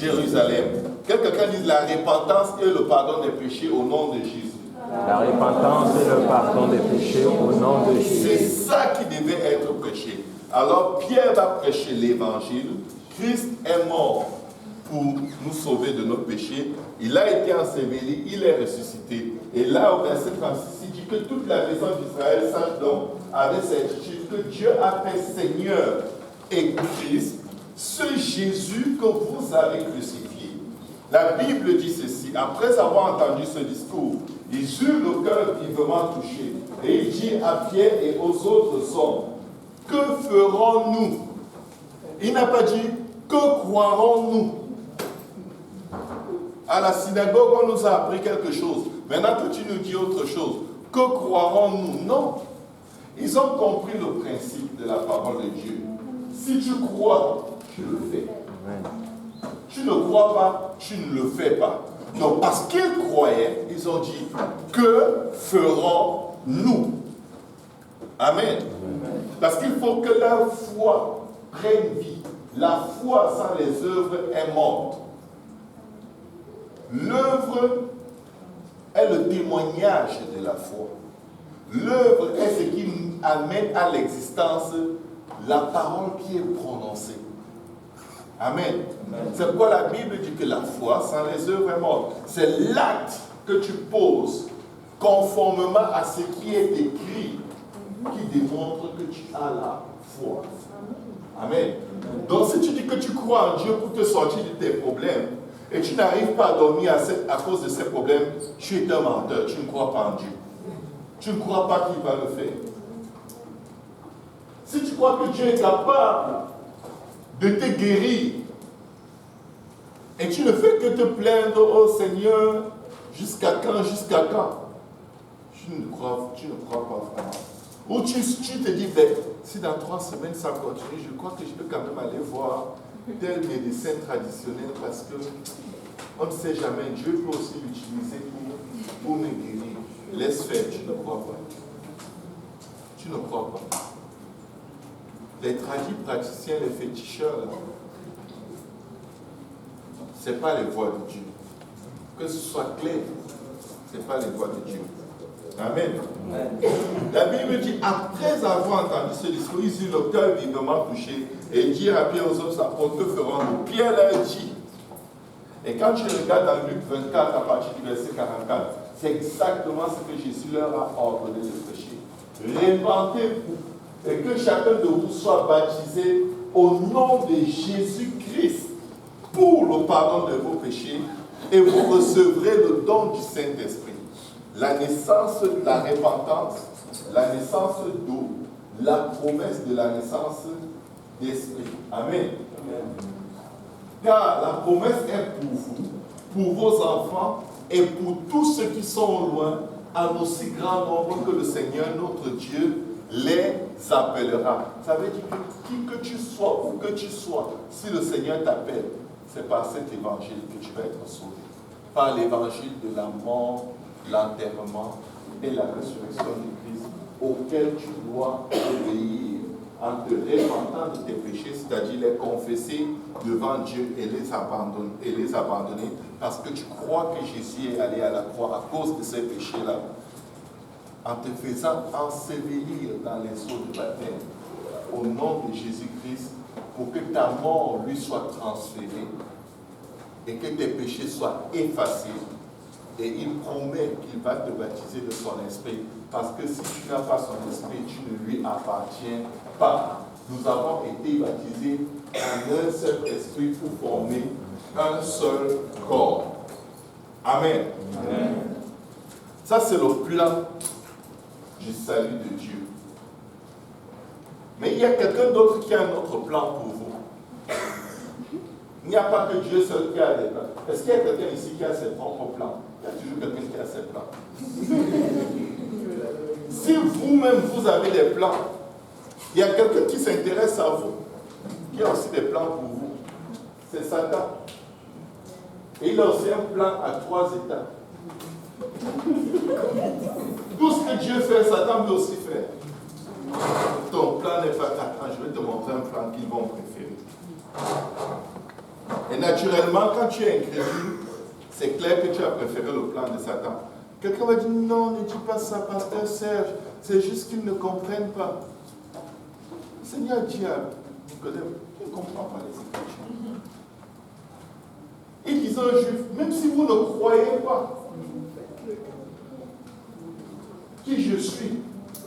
Jérusalem. Quelqu'un dit la repentance et le pardon des péchés au nom de Jésus. La repentance et le pardon des péchés au nom de Jésus. C'est ça qui devait être prêché. Alors Pierre va prêcher l'évangile. Christ est mort pour nous sauver de nos péchés. Il a été enseveli, il est ressuscité. Et là, au verset 36, il dit que toute la maison d'Israël sache donc avec certitude que Dieu a fait Seigneur et Christ, ce Jésus que vous avez crucifié. La Bible dit ceci, après avoir entendu ce discours, ils eurent le cœur vivement touché. Et il dit à Pierre et aux autres hommes, que ferons-nous? Il n'a pas dit, que croirons-nous? À la synagogue, on nous a appris quelque chose. Maintenant que tu nous dis autre chose, que croirons-nous? Non. Ils ont compris le principe de la parole de Dieu. Si tu crois, tu le fais. Amen. Tu ne crois pas, tu ne le fais pas. Donc, parce qu'ils croyaient, ils ont dit, que ferons-nous? Amen. Parce qu'il faut que la foi prenne vie. La foi sans les œuvres est morte. L'œuvre est le témoignage de la foi. L'œuvre est ce qui amène à l'existence la parole qui est prononcée. Amen. C'est pourquoi la Bible dit que la foi sans les œuvres est morte. C'est l'acte que tu poses conformément à ce qui est écrit qui démontre que tu as la foi. Amen. Donc si tu dis que tu crois en Dieu pour te sortir de tes problèmes et tu n'arrives pas à dormir à cause de ces problèmes, tu es un menteur, tu ne crois pas en Dieu. Tu ne crois pas qu'il va le faire. Si tu crois que Dieu est capable de te guérir et tu ne fais que te plaindre, oh Seigneur, jusqu'à quand, jusqu'à quand? Tu ne crois pas vraiment. Ou tu te dis, ben, si dans 3 semaines ça continue, je crois que je peux quand même aller voir tel médecin traditionnel parce que on ne sait jamais, Dieu peut aussi l'utiliser pour me guérir. Laisse faire, tu ne crois pas. Tu ne crois pas. Les tradis praticiens, les féticheurs, ce n'est pas les voies de Dieu. Que ce soit clair, ce n'est pas les voies de Dieu. Amen. La Bible dit, après avoir entendu ce discours, ils eurent le cœur vivement touché et dirent à Pierre aux autres apôtres, que ferons-nous? Pierre leur dit, et quand tu regardes dans Luc 24 à partir du verset 44, c'est exactement ce que Jésus leur a ordonné de prêcher. Répentez-vous et que chacun de vous soit baptisé au nom de Jésus-Christ pour le pardon de vos péchés et vous recevrez le don du Saint-Esprit. La naissance de la repentance, la naissance d'eau, la promesse de la naissance d'esprit. Amen. Car la promesse est pour vous, pour vos enfants et pour tous ceux qui sont loin, en aussi grand nombre que le Seigneur notre Dieu les appellera. Ça veut dire que qui que tu sois, où que tu sois, si le Seigneur t'appelle, c'est par cet évangile que tu vas être sauvé. Par l'évangile de la mort, l'enterrement et la résurrection de Christ, auquel tu dois obéir en te repentant de tes péchés, c'est-à-dire les confesser devant Dieu et les abandonner parce que tu crois que Jésus est allé à la croix à cause de ces péchés-là, en te faisant ensevelir dans les eaux de baptême au nom de Jésus-Christ pour que ta mort lui soit transférée et que tes péchés soient effacés. Et il promet qu'il va te baptiser de son esprit. Parce que si tu n'as pas son esprit, tu ne lui appartiens pas. Nous avons été baptisés en un seul esprit pour former un seul corps. Amen. Amen. Ça, c'est le plan du salut de Dieu. Mais il y a quelqu'un d'autre qui a un autre plan pour vous. Il n'y a pas que Dieu seul qui a des plans. Est-ce qu'il y a quelqu'un ici qui a ses propres plans? Il y a toujours quelqu'un qui a ses plans. Si vous-même vous avez des plans, il y a quelqu'un qui s'intéresse à vous, qui a aussi des plans pour vous. C'est Satan. Et il a aussi un plan à 3 étapes. Tout ce que Dieu fait, Satan peut aussi faire. Ton plan n'est pas... Attends, je vais te montrer un plan qu'ils vont préférer. Et naturellement, quand tu es incrédule, c'est clair que tu as préféré le plan de Satan. Quelqu'un va dire, non, ne dis pas ça, pasteur Serge, c'est juste qu'ils ne comprennent pas. Le Seigneur dit à Nicodème, tu ne comprends pas les Écritures. Il disait aux Juifs, même si vous ne croyez pas qui je suis,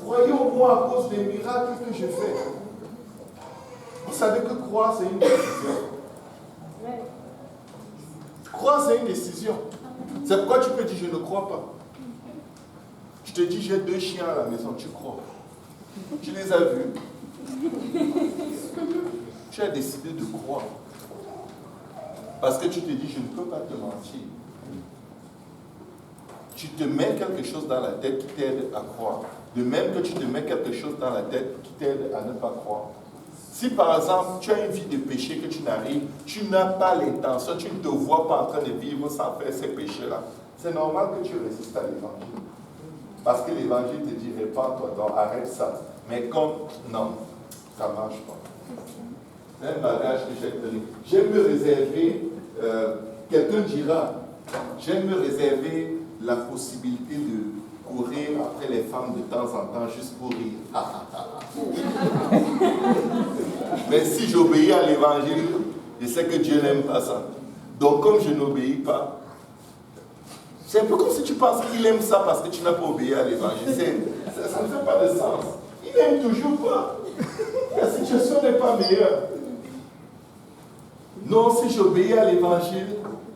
croyez au moins à cause des miracles que je fais. Vous savez que croire, c'est une décision. Croire, c'est une décision. C'est pourquoi tu peux dire, je ne crois pas. Je te dis, j'ai 2 chiens à la maison, tu crois. Tu les as vus. Tu as décidé de croire. Parce que tu te dis, je ne peux pas te mentir. Tu te mets quelque chose dans la tête qui t'aide à croire. De même que tu te mets quelque chose dans la tête qui t'aide à ne pas croire. Si par exemple, tu as une vie de péché que tu n'arrives, tu n'as pas l'intention, tu ne te vois pas en train de vivre sans faire ces péchés-là, c'est normal que tu résistes à l'évangile. Parce que l'évangile te dit, répands-toi, donc arrête ça. Mais comme, non, ça ne marche pas. C'est un bagage que j'ai donné. J'aime me réserver, quelqu'un dira, j'aime me réserver la possibilité de courir après les femmes de temps en temps juste pour rire. Mais si j'obéis à l'évangile, je sais que Dieu n'aime pas ça. Donc comme je n'obéis pas, c'est un peu comme si tu penses qu'il aime ça parce que tu n'as pas obéi à l'évangile. Ça ne fait pas de sens. Il n'aime toujours pas. La situation n'est pas meilleure. Non, si j'obéis à l'évangile,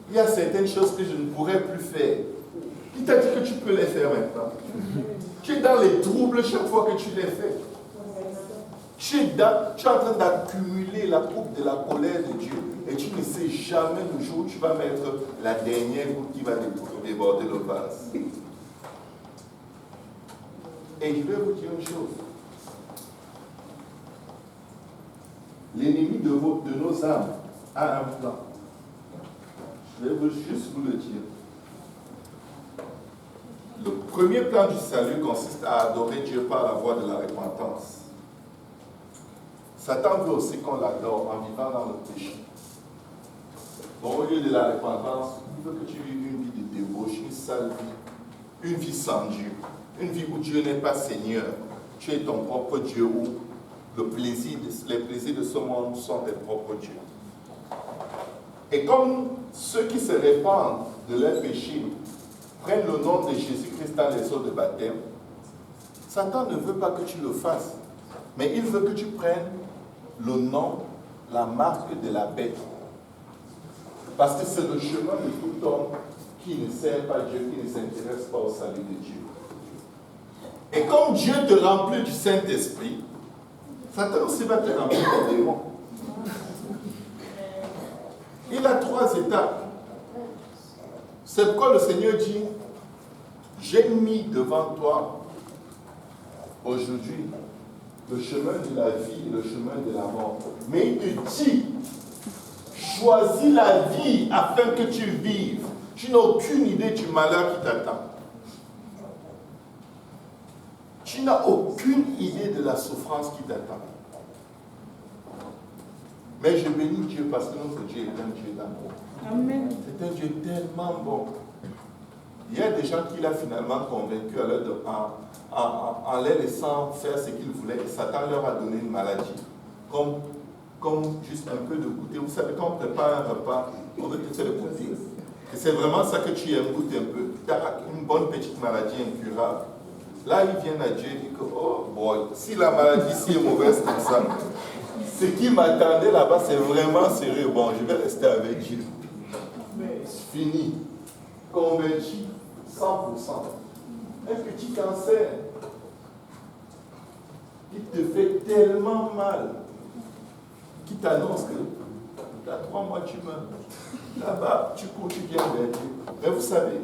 il y a certaines choses que je ne pourrais plus faire. Il t'a dit que tu peux les faire maintenant. Tu es dans les troubles chaque fois que tu les fais. Tu es en train d'accumuler la coupe de la colère de Dieu et tu ne sais jamais le jour où tu vas mettre la dernière goutte qui va déborder le vase. Et je vais vous dire une chose. L'ennemi de nos âmes a un plan. Je vais juste vous le dire. Le premier plan du salut consiste à adorer Dieu par la voie de la repentance. Satan veut aussi qu'on l'adore en vivant dans le péché. Bon, au lieu de la repentance, il veut que tu vives une vie de débauche, une sale vie, une vie sans Dieu, une vie où Dieu n'est pas Seigneur. Tu es ton propre Dieu, où les plaisirs de ce monde sont tes propres dieux. Et comme ceux qui se répandent de leur péché prennent le nom de Jésus-Christ dans les eaux de baptême, Satan ne veut pas que tu le fasses, mais il veut que tu prennes le nom, la marque de la bête. Parce que c'est le chemin de tout homme qui ne sert pas Dieu, qui ne s'intéresse pas au salut de Dieu. Et comme Dieu te remplit du Saint-Esprit, Satan aussi va te remplir des démons. Il a 3 étapes. C'est pourquoi le Seigneur dit, j'ai mis devant toi aujourd'hui le chemin de la vie et le chemin de la mort. Mais il te dit, choisis la vie afin que tu vives. Tu n'as aucune idée du malheur qui t'attend. Tu n'as aucune idée de la souffrance qui t'attend. Mais je bénis Dieu parce que notre Dieu est un Dieu d'amour. Amen. C'est un Dieu tellement bon. Il y a des gens qu'il a finalement convaincus en les laissant faire ce qu'ils voulaient. Et Satan leur a donné une maladie. Comme juste un peu de goûter. Vous savez, quand on prépare un repas, on veut te faire le goûter. Et c'est vraiment ça que tu aimes, goûter un peu. Tu as une bonne petite maladie incurable. Là, ils viennent à Dieu et disent que, oh boy, si la maladie si est mauvaise comme ça, ce qui m'attendait là-bas, c'est vraiment sérieux. Bon, je vais rester avec Dieu. Mais c'est fini. Converti, 100%. Un petit cancer qui te fait tellement mal, qui t'annonce que dans 3 mois tu meurs. Là-bas, tu cours, tu viens vers Dieu. Mais vous savez,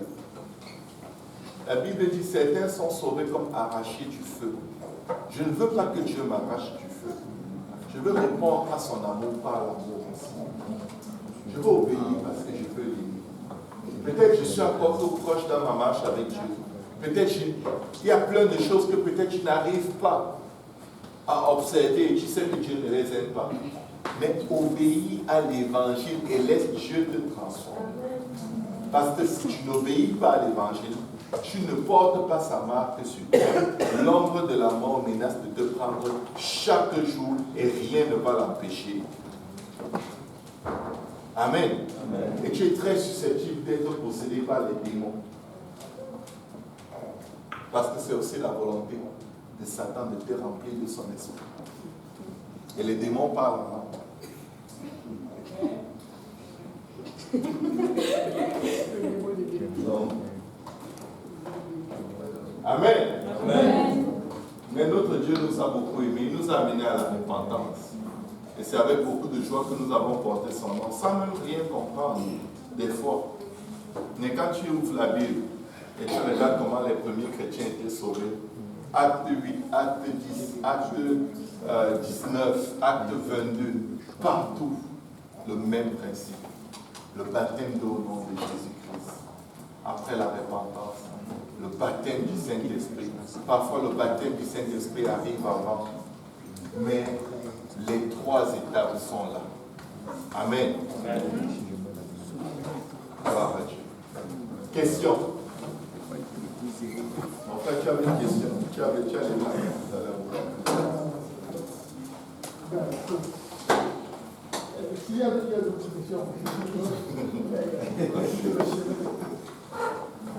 la Bible dit, certains sont sauvés comme arrachés du feu. Je ne veux pas que Dieu m'arrache du feu. Je veux répondre à son amour par l'amour aussi. Je veux obéir parce que je veux l'aimer. Peut-être je suis encore trop proche dans ma marche avec Dieu. Peut-être il y a plein de choses que peut-être je n'arrive pas à observer et tu sais que Dieu ne les aime pas. Mais obéis à l'évangile et laisse Dieu te transformer. Parce que si tu n'obéis pas à l'évangile, tu ne portes pas sa marque sur toi. L'ombre de la mort menace de te prendre chaque jour et rien ne va l'empêcher. Amen. Amen. Et tu es très susceptible d'être possédé par les démons. Parce que c'est aussi la volonté de Satan de te remplir de son esprit. Et les démons parlent en langue. Amen. Amen. Mais notre Dieu nous a beaucoup aimés, il nous a amenés à la repentance. Et c'est avec beaucoup de joie que nous avons porté son nom, sans même rien comprendre des fois. Mais quand tu ouvres la Bible et tu regardes comment les premiers chrétiens étaient sauvés, acte 8, acte 10, acte 19, acte 22, partout, le même principe. Le baptême au nom de Jésus-Christ. Après la repentance, le baptême du Saint-Esprit. Parfois, le baptême du Saint-Esprit arrive avant. Mais les trois étapes sont là. Amen. Amen. Gloire à Dieu. Question. Mon frère, tu avais une question. Tu as les mains tout à l'heure. S'il y a d'autres questions.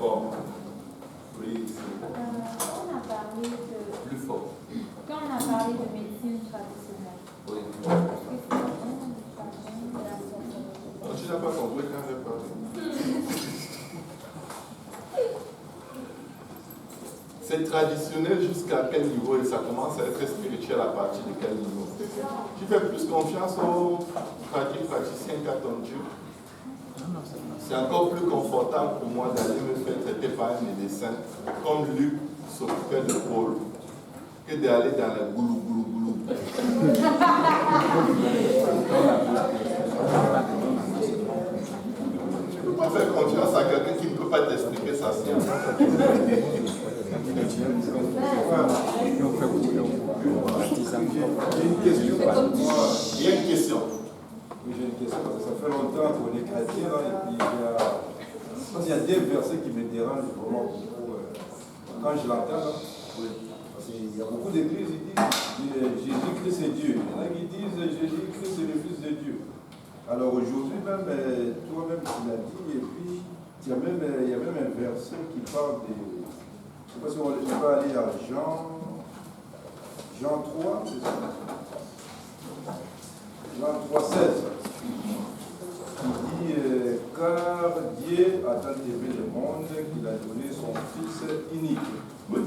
Bon. Oui. On a parlé de... Plus fort. Quand on a parlé de médecine traditionnelle, Oui. qu'est-ce que c'est de la sorcellerie? Tu n'as pas compris quand j'ai parlé. C'est traditionnel jusqu'à quel niveau et ça commence à être spirituel à partir de quel niveau? Tu fais plus confiance aux praticiens qu'à ton Dieu. C'est encore plus confortable pour moi d'aller me faire traiter par un médecin comme Luc s'occupait de Paul que d'aller dans le goulou goulou goulou. Tu ne peux pas faire confiance à quelqu'un qui ne peut pas t'expliquer sa science. Il y a une question. Oui, j'ai une question. Ça fait longtemps qu'on est chrétien et puis il y a des versets qui me dérangent vraiment beaucoup. Quand je l'entends, parce qu'il y a beaucoup d'églises qui disent Jésus-Christ est Dieu. Il y en a qui disent Jésus-Christ est le Fils de Dieu. Alors aujourd'hui même, toi-même tu l'as dit, et puis il y a même un verset qui parle des... Je ne sais pas si on va aller à Jean 3, c'est ça? Jean 3, 16. Qui dit car Dieu a tant aimé le monde qu'il a donné son Fils unique. Oui.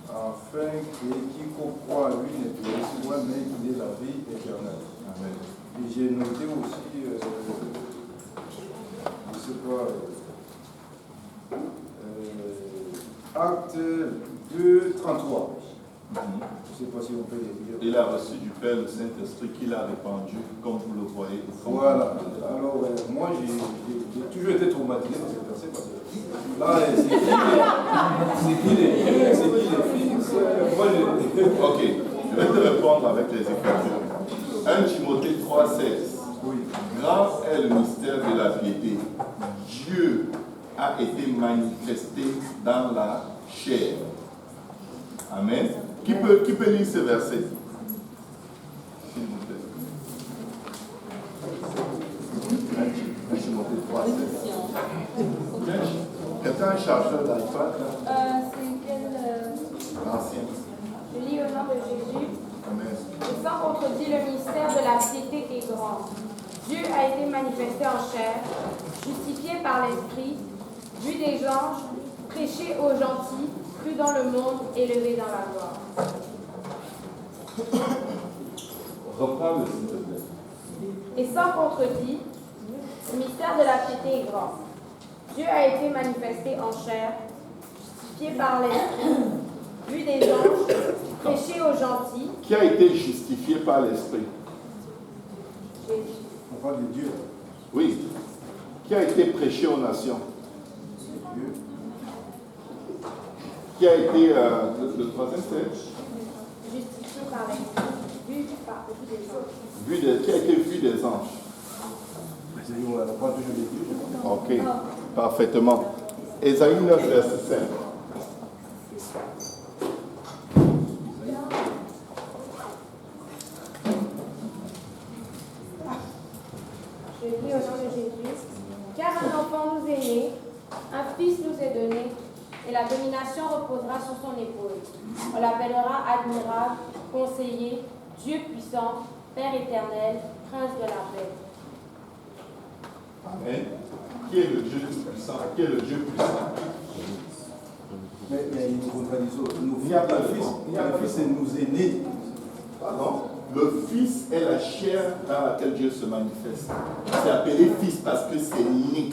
Afin que quiconque croit à lui ne périsse point, mais qu'il ait la vie éternelle. Amen. Et j'ai noté aussi, je ne sais pas, Acte 2, 33. Je ne sais pas si on peut les lire. Il a reçu du Père le Saint-Esprit qu'il a répandu, comme vous le voyez. Voilà. Alors, moi, j'ai toujours été traumatisé par ce verset parce que là, c'est qui les fils. Ok, je vais te répondre avec les Écritures. 1 Timothée 3, 16. Oui. Grand est le mystère de la piété. Dieu a été manifesté dans la chair. Amen. Qui peut lire ce verset? S'il vous plaît. 1 Timothée 3, 16. Quelqu'un est chargeur d'iPad? C'est quel... L'ancien. Je lis au nom de Jésus. Amen. Et sans contredit, le mystère de la piété est grand. Dieu a été manifesté en chair, justifié par l'Esprit, vu des anges, prêché aux gentils, cru dans le monde, élevé dans la gloire. Reprends-le, s'il te plaît. Et sans contredit, le mystère de la piété est grand. Dieu a été manifesté en chair, justifié par l'Esprit, vu des anges, prêché aux gentils. Qui a été justifié par l'Esprit? Jésus. On parle de Dieu. Oui. Qui a été prêché aux nations? Dieu. Qui a été le troisième, c'est? Justifié par l'Esprit, vu des anges. Qui a été vu des anges? On n'a pas toujours les dieux. Ok, parfaitement. Ésaïe 9, verset 5. Je lis au nom de Jésus. Car un enfant nous est né, un fils nous est donné, et la domination reposera sur son épaule. On l'appellera admirable, conseiller, Dieu puissant, Père éternel, prince de la paix. Amen. Qui est le Dieu puissant? Qui est le Dieu puissant? Mais il y a une contradiction. Il n'y a pas de fils. Le fils nous est né. Pardon? Le Fils est la chair dans laquelle Dieu se manifeste. C'est appelé Fils parce que c'est né.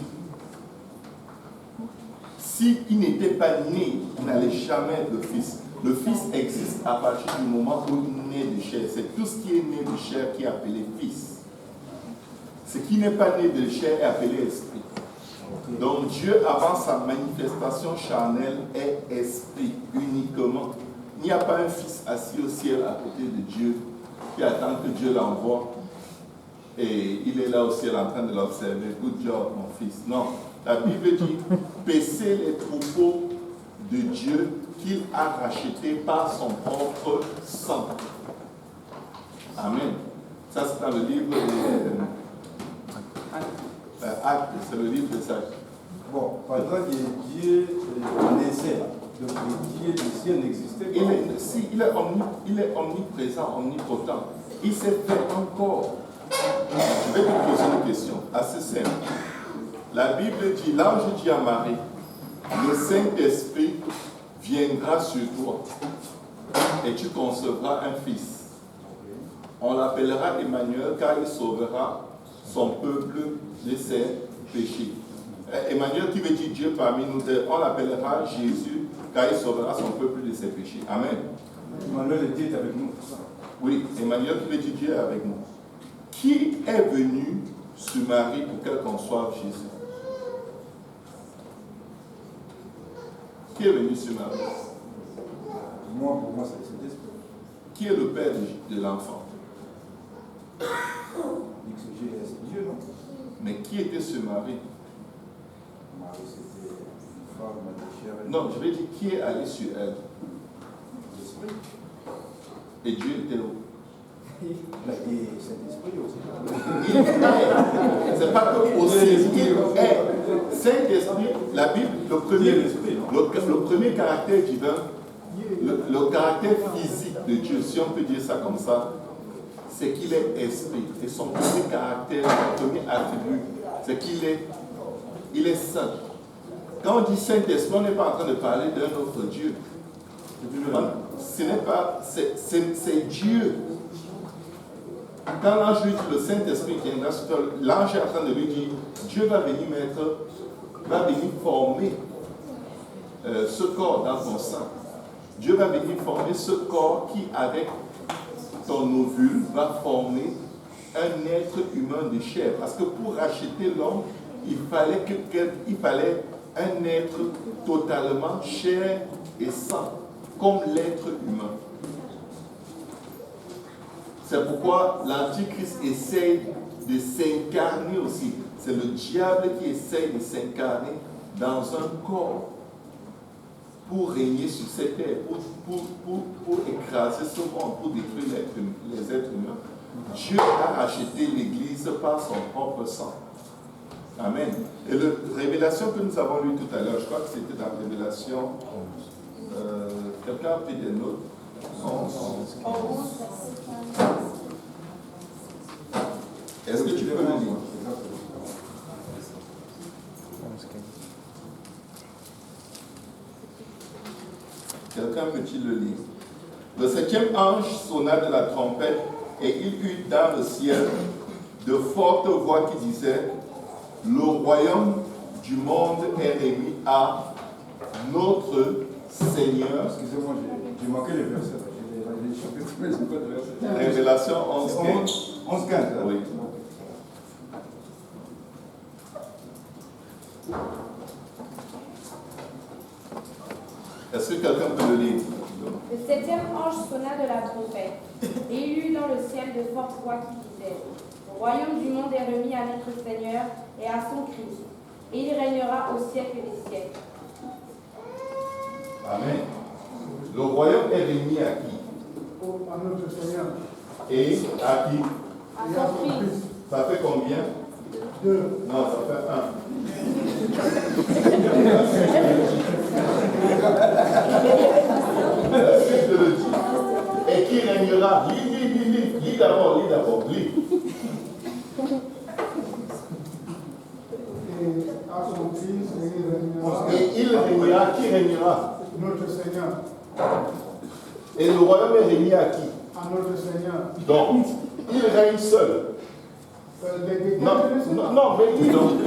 S'il n'était pas né, il n'allait jamais être le Fils. Le Fils existe à partir du moment où il naît de chair. C'est tout ce qui est né de chair qui est appelé Fils. Ce qui n'est pas né de chair est appelé Esprit. Donc Dieu, avant sa manifestation charnelle, est Esprit uniquement. Il n'y a pas un Fils assis au ciel à côté de Dieu qui attend que Dieu l'envoie et il est là au ciel en train de l'observer. Good job, mon fils. Non. La Bible dit, paissez les troupeaux de Dieu qu'il a rachetés par son propre sang. Amen. Ça, c'est dans le livre des Actes. C'est le livre des Actes. Bon, par exemple, Dieu naissait. Donc, Dieu du ciel n'existait pas. Il est omniprésent, omnipotent. Il s'est fait encore. Je vais te poser une question assez simple. La Bible dit, l'ange dit à Marie, le Saint-Esprit viendra sur toi et tu concevras un fils. On l'appellera Emmanuel car il sauvera son peuple de ses péchés. Emmanuel qui veut dire Dieu parmi nous, on l'appellera Jésus car il sauvera son peuple de ses péchés. Amen. Emmanuel était avec nous. Oui, Emmanuel qui veut dire Dieu est avec nous. Qui est venu sur Marie pour qu'elle conçoive Jésus? Qui est venu sur Marie? Pour moi, c'est le Saint-Esprit. Qui est le père de l'enfant? C'est Dieu, non? Mais qui était sur Marie? Marie, c'était une femme de chair. Non, je vais dire qui est allé sur elle. L'Esprit. Et Dieu était où? Là, il est Saint-Esprit aussi. Il est. C'est pas que aussi. Il est. Saint-Esprit, la Bible, le premier caractère divin, le caractère physique de Dieu, si on peut dire ça comme ça, c'est qu'il est esprit. Et son premier caractère, son premier attribut, c'est qu'il est saint. Quand on dit Saint-Esprit, on n'est pas en train de parler d'un autre Dieu. Ce n'est pas, c'est Dieu. Quand l'ange lui dit le Saint-Esprit viendra sur toi, l'ange est en train de lui dire, Dieu va venir former ce corps dans ton sein. Dieu va venir former ce corps qui, avec ton ovule, va former un être humain de chair. Parce que pour racheter l'homme, il fallait un être totalement chair et sang, comme l'être humain. C'est pourquoi l'Antichrist essaye de s'incarner aussi. C'est le diable qui essaye de s'incarner dans un corps pour régner sur cette terre, pour écraser ce monde, pour détruire les êtres humains. Dieu a racheté l'Église par son propre sang. Amen. Et la révélation que nous avons lue tout à l'heure, je crois que c'était dans la Révélation, quelqu'un a pris des notes. Est-ce que tu peux le lire? Quelqu'un peut-il le lire? Le septième ange sonna de la trompette et il eut dans le ciel de fortes voix qui disaient: le royaume du monde est remis à notre Seigneur. Excusez-moi, j'ai manqué les versets. Révélation 11:15. 11:15. Oui. Est-ce que quelqu'un peut le lire? Le septième ange sonna de la trompette, et il y eut dans le ciel de fortes voix qui ciel. Le royaume du monde est remis à notre Seigneur et à son Christ, et il régnera au siècle des siècles. Amen. Le royaume est remis à qui? À notre Seigneur. Et à qui? À son Christ. Ça fait combien? 2. Non, ça fait 1. La suite de le dit. Et qui régnera? Lis d'abord. Et à son Christ, et il régnera. Et il régnera. Qui régnera? Notre Seigneur. Et le royaume est régné à qui? À notre Seigneur. Donc, il règne seul. Non, mais dis donc. Le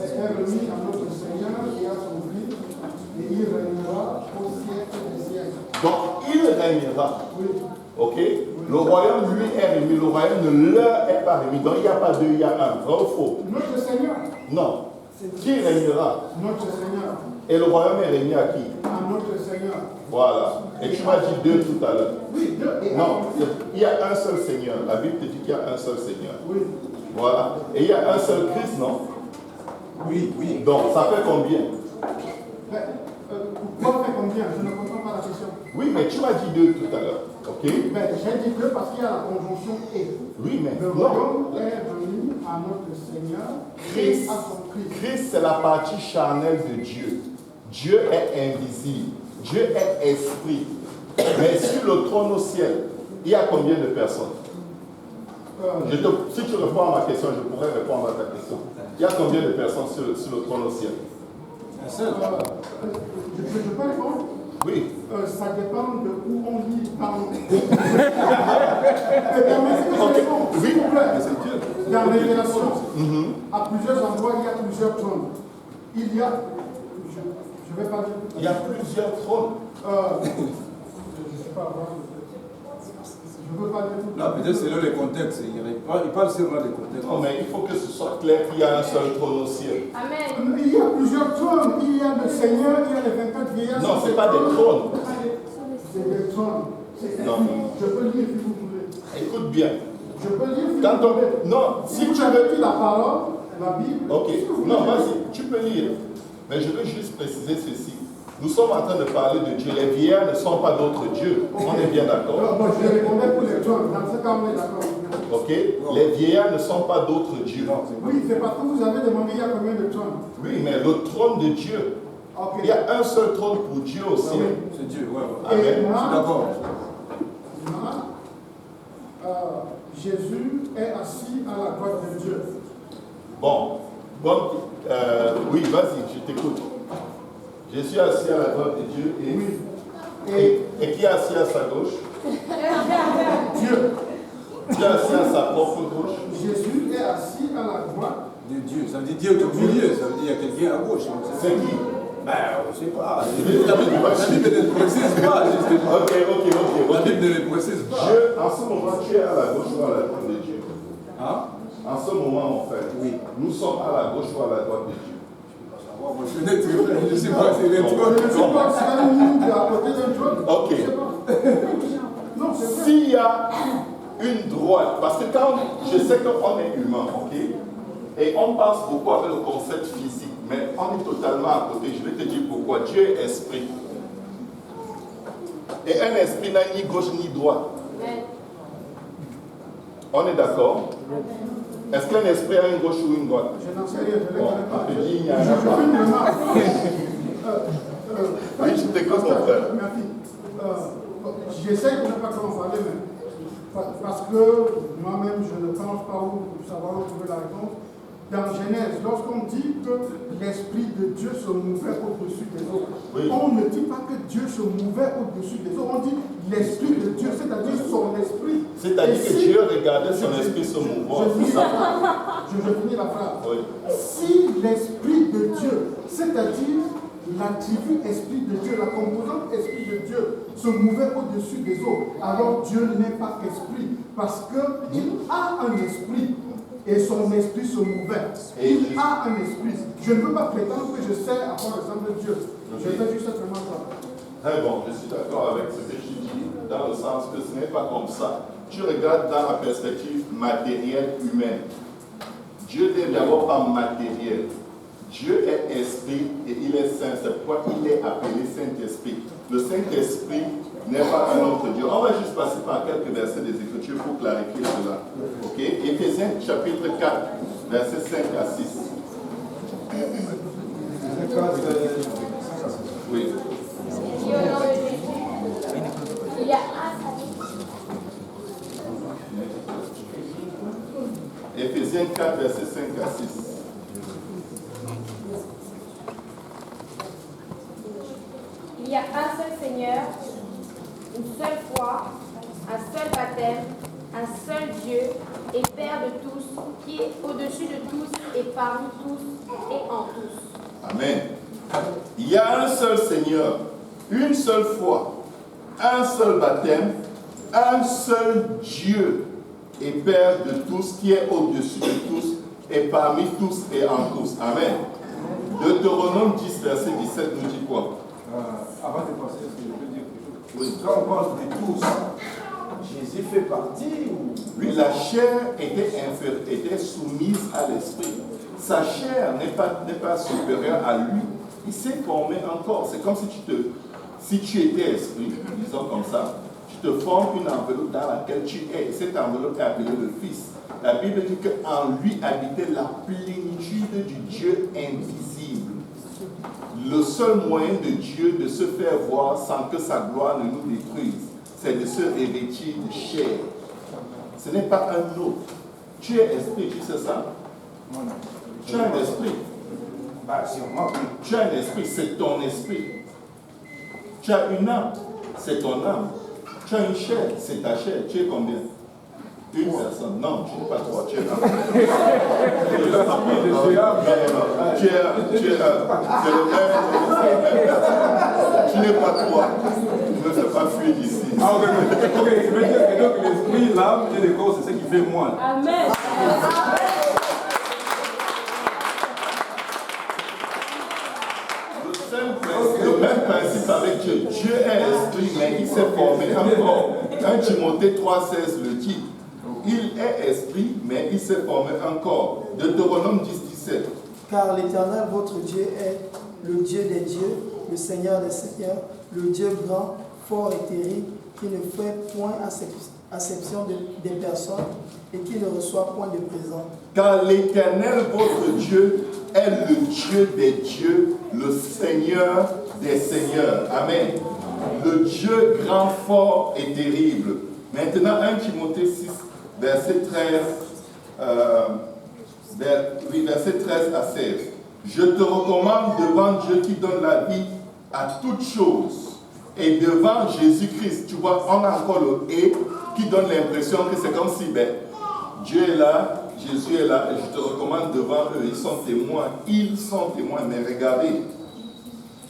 royaume est remis à notre Seigneur et à son Christ, et il régnera au siècle des siècles. Donc, il régnera. Oui. Ok? Le royaume, lui, est remis. Le royaume ne leur est pas remis. Donc, il n'y a pas deux, il y a un. Vrai ou faux? Notre Seigneur. Non. Qui régnera? Notre Seigneur. Et le royaume est régné à qui? À notre Seigneur. Voilà. Et tu m'as dit 2 tout à l'heure. Oui, 2 et Non, il y a un seul Seigneur. La Bible te dit qu'il y a un seul Seigneur. Oui. Voilà. Et il y a un seul Christ, non? Oui. Donc, ça fait combien? Mais, pourquoi fait combien? Je ne comprends pas la question. Oui, mais tu m'as dit 2 tout à l'heure. Ok? Mais j'ai dit 2 parce qu'il y a la conjonction et. Oui, mais Le non. royaume est remis à notre Seigneur et à son Christ. Christ, c'est la partie charnelle de Dieu. Dieu est invisible. Dieu est esprit. Mais sur le trône au ciel, il y a combien de personnes? Si tu réponds à ma question, je pourrais répondre à ta question. Il y a combien de personnes sur le trône au ciel? Un seul. Je peux répondre? Oui. Ça dépend de où on lit dans. Permettez que je réponde, s'il vous plaît. Dans Révélation, à plusieurs endroits, il y a plusieurs trônes. Il y a. Je vais pas dire. Il y a plusieurs trônes. Je ne sais pas. Je ne veux pas dire tout. Là, peut-être c'est là le contexte. Il parle seulement des contextes. Non, mais il faut que ce soit clair qu'il y a un seul trône au ciel. Amen. Il y a plusieurs trônes. Il y a le Seigneur, il y a les 24 vieillards. Non, ce n'est pas des trônes. C'est des trônes. Non. Je peux lire si vous voulez. Écoute bien. Je peux lire si Quand vous voulez. non, Si vous avez lu la parole, la Bible. Ok. Si vous Non, voulez. vas-y, tu peux lire. Mais je veux juste préciser ceci. Nous sommes en train de parler de Dieu. Les vieillards ne sont pas d'autres dieux. On est bien d'accord. Non, je répondais pour les trônes. Dans ce cas, on est d'accord. Ok? Les vieillards ne sont pas d'autres dieux. Oui, c'est parce que vous avez demandé il y a combien de trônes. Oui, mais le trône de Dieu. Ok. Il y a un seul trône pour Dieu aussi. C'est Dieu, ouais. Amen. Et Je suis d'accord. Jésus est assis à la droite de Dieu. Bon. Oui, vas-y, je t'écoute. Je suis assis à la droite de Dieu et, Oui. et qui est assis à sa gauche? Dieu. Qui est assis à sa propre gauche? Jésus est assis à la droite De Dieu. Ça veut dire Dieu au milieu. Ça veut dire qu'il y a quelqu'un à gauche. C'est qui? Ben, on ne sait pas. La Bible ne précise pas, justement. Ok. La Bible ne précise pas. Dieu, en ce moment, tu es à la gauche ou à la droite de Dieu? Hein? En ce moment, mon frère, Oui. nous sommes à la gauche ou à la droite de Dieu? Je ne sais pas, c'est les Je ne sais pas si elle est à côté d'un trône. Ok. Je sais pas. Non, c'est vrai. S'il y a une droite, parce que quand je sais qu'on est humain, ok, et on pense beaucoup avec le concept physique, mais on est totalement à côté. Je vais te dire pourquoi. Dieu est esprit. Et un esprit n'a ni gauche ni droite. Amen. On est d'accord? Est-ce qu'un esprit a une gauche ou une droite? Je n'en sais rien, je ne Bon, connais pas. on te dit, il n'y Je en a fais pas. une remarque. Oui, je t'écoute, mon frère. Merci. J'essaie de ne pas trop en parler, mais parce que moi-même, je ne pense pas où savoir où trouver la réponse. Dans Genèse, lorsqu'on dit que l'Esprit de Dieu se mouvait au-dessus des eaux, Oui. on ne dit pas que Dieu se mouvait au-dessus des eaux, on dit l'Esprit de Dieu, c'est-à-dire son esprit. C'est-à-dire Et que si- Dieu regardait son esprit se mouvant. Je finis la phrase. Je finis la phrase. Oui. Si l'Esprit de Dieu, c'est-à-dire l'attribut Esprit de Dieu, la composante Esprit de Dieu, se mouvait au-dessus des eaux, alors Dieu n'est pas esprit, parce qu'il a un esprit. Et son esprit se mouvait. Il a un esprit. Je ne peux pas prétendre que je sais à quoi ressemble Dieu. Je fais juste simplement ça. Très bon, je suis d'accord avec ce que tu dis, dans le sens que ce n'est pas comme ça. Tu regardes dans la perspective matérielle humaine. Dieu n'est d'abord pas matériel. Dieu est esprit et il est saint. C'est pourquoi il est appelé Saint-Esprit. Le Saint-Esprit n'est pas un autre Dieu. On va juste passer par quelques versets des Écritures pour clarifier cela. Ok? Éphésiens chapitre 4, versets 5 à 6. Oui. Dis au nom de Jésus. Il y a Éphésiens 4, versets 5 à 6. Il y a un seul Seigneur, une seule foi, un seul baptême, un seul Dieu et Père de tous, qui est au-dessus de tous et parmi tous et en tous. Amen. Il y a un seul Seigneur, une seule foi, un seul baptême, un seul Dieu et Père de tous, qui est au-dessus de tous et parmi tous et en tous. Amen. Deutéronome 10, verset 17 nous dit quoi? Avant de passer, est-ce que je peux dire quelque chose? Quand on parle de tous, Jésus fait partie ou... Oui, la chair était soumise à l'esprit. Sa chair n'est pas supérieure à lui. Il s'est formé encore. C'est comme si tu étais esprit, disons comme ça. Tu te formes une enveloppe dans laquelle tu es. Et cette enveloppe est appelée le Fils. La Bible dit qu'en lui habitait la plénitude du Dieu invisible. Le seul moyen de Dieu de se faire voir sans que sa gloire ne nous détruise, c'est de se revêtir de chair. Ce n'est pas un autre. Tu es esprit, tu sais ça? Tu as un esprit. Tu as un esprit, c'est ton esprit. Tu as une âme, c'est ton âme. Tu as une chair, c'est ta chair. Tu es combien? Une personne. Non, tu n'es pas trois, tu es un. Tu es un. C'est le même. Tu n'es pas trois. Ne me fais pas fuir d'ici. Ah, ok, je veux dire que donc l'esprit, l'âme et le corps, c'est ce qui fait moi. Amen. Le même principe avec Dieu. Dieu est esprit, mais il s'est formé encore. 1 Timothée 3,16 le dit. Il est esprit, mais il s'est formé encore. Deutéronome 10,17. Car l'Éternel, votre Dieu, est le Dieu des dieux, le Seigneur des seigneurs, le Dieu grand, fort et terrible, qui ne fait point acception des personnes et qui ne reçoit point de présent. Car l'Éternel, votre Dieu, est le Dieu des dieux, le Seigneur des seigneurs. Amen. Le Dieu grand, fort et terrible. Maintenant, 1 Timothée 6, verset 13, verset 13 à 16. Je te recommande devant Dieu qui donne la vie à toutes choses et devant Jésus-Christ. Tu vois, on a encore le « et » qui donne l'impression que c'est comme si Dieu est là, Jésus est là, et je te recommande devant eux. Ils sont témoins, mais regardez.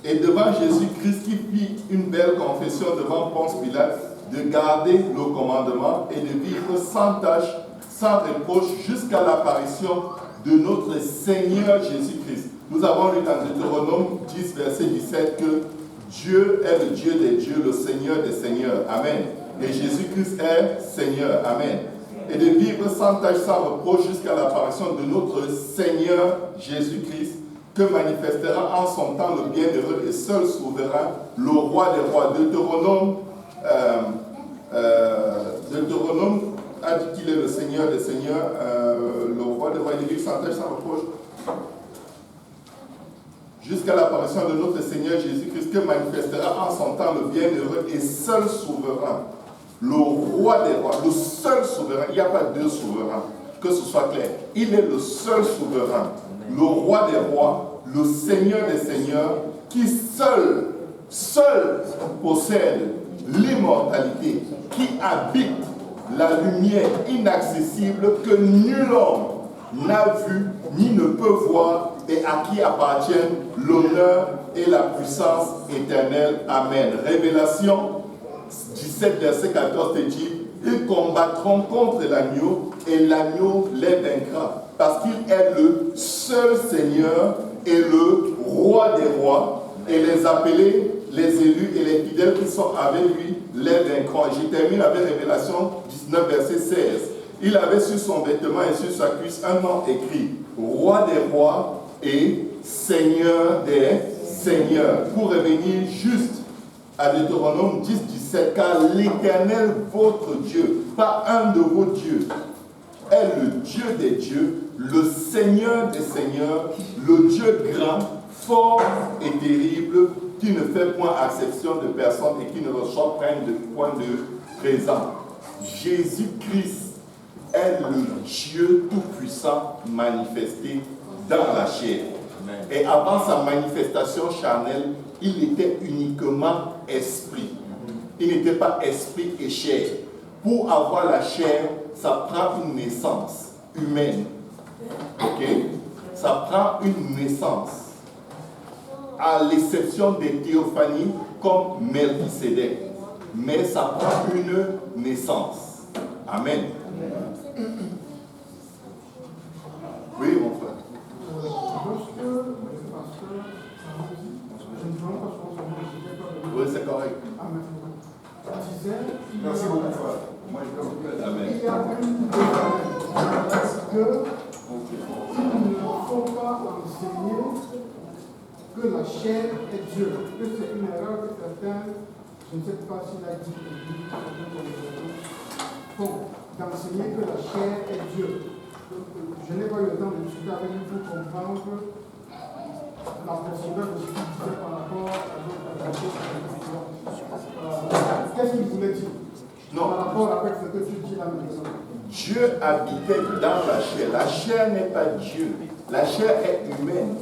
Et devant Jésus-Christ qui fit une belle confession devant Ponce Pilate, de garder le commandement et de vivre sans tâche, sans reproche, jusqu'à l'apparition de notre Seigneur Jésus-Christ. Nous avons lu dans Deutéronome 10, verset 17, que Dieu est le Dieu des dieux, le Seigneur des seigneurs. Amen. Et Jésus-Christ est Seigneur. Amen. Et de vivre sans tâche, sans reproche, jusqu'à l'apparition de notre Seigneur Jésus-Christ, que manifestera en son temps le bienheureux et seul souverain, le roi des rois. Deutéronome a dit qu'il est le Seigneur des seigneurs, le roi des rois, il vit sans tâche, sans reproche, jusqu'à l'apparition de notre Seigneur Jésus-Christ, que manifestera en son temps le bienheureux et seul souverain, le roi des rois, le seul souverain. Il n'y a pas deux souverains, que ce soit clair. Il est le seul souverain, le roi des rois, le Seigneur des seigneurs, qui seul possède l'immortalité, qui habite la lumière inaccessible que nul homme n'a vu ni ne peut voir et à qui appartiennent l'honneur et la puissance éternelle. Amen. Révélation 17, verset 14 te dit, ils combattront contre l'agneau et l'agneau les vaincra parce qu'il est le seul Seigneur et le roi des rois et les appelés les élus et les fidèles qui sont avec lui les vaincront. Je termine avec Révélation 19, verset 16. Il avait sur son vêtement et sur sa cuisse un nom écrit « Roi des rois et Seigneur des seigneurs ». Pour revenir juste à Deutéronome 10, 17, car l'Éternel, votre Dieu, pas un de vos dieux, est le Dieu des dieux, le Seigneur des seigneurs, le Dieu grand, fort et terrible, qui ne fait point acception de personne et qui ne reçoit point de présent. Jésus-Christ est le Dieu tout-puissant manifesté dans la chair. Et avant sa manifestation charnelle, il était uniquement esprit. Il n'était pas esprit et chair. Pour avoir la chair, ça prend une naissance humaine. Ok? Ça prend une naissance. À l'exception des théophanies comme Melchisédek. Mais ça prend une naissance. Amen. Oui, mon frère. Oui, c'est correct. Merci beaucoup, frère. Moi, je Amen. Il y a une parce que il ne faut pas enseigner que la chair est Dieu. Que c'est une erreur que certains, je ne sais pas s'il a dit, d'enseigner que la chair est Dieu. Je n'ai pas eu le temps de discuter avec vous pour comprendre la profondeur de ce qu'il disait par rapport à d'autres choses. Qu'est-ce qu'il voulait dire? Non. Par rapport avec ce que tu dis là maintenant. Dieu habitait dans la chair. La chair n'est pas Dieu. La chair est humaine.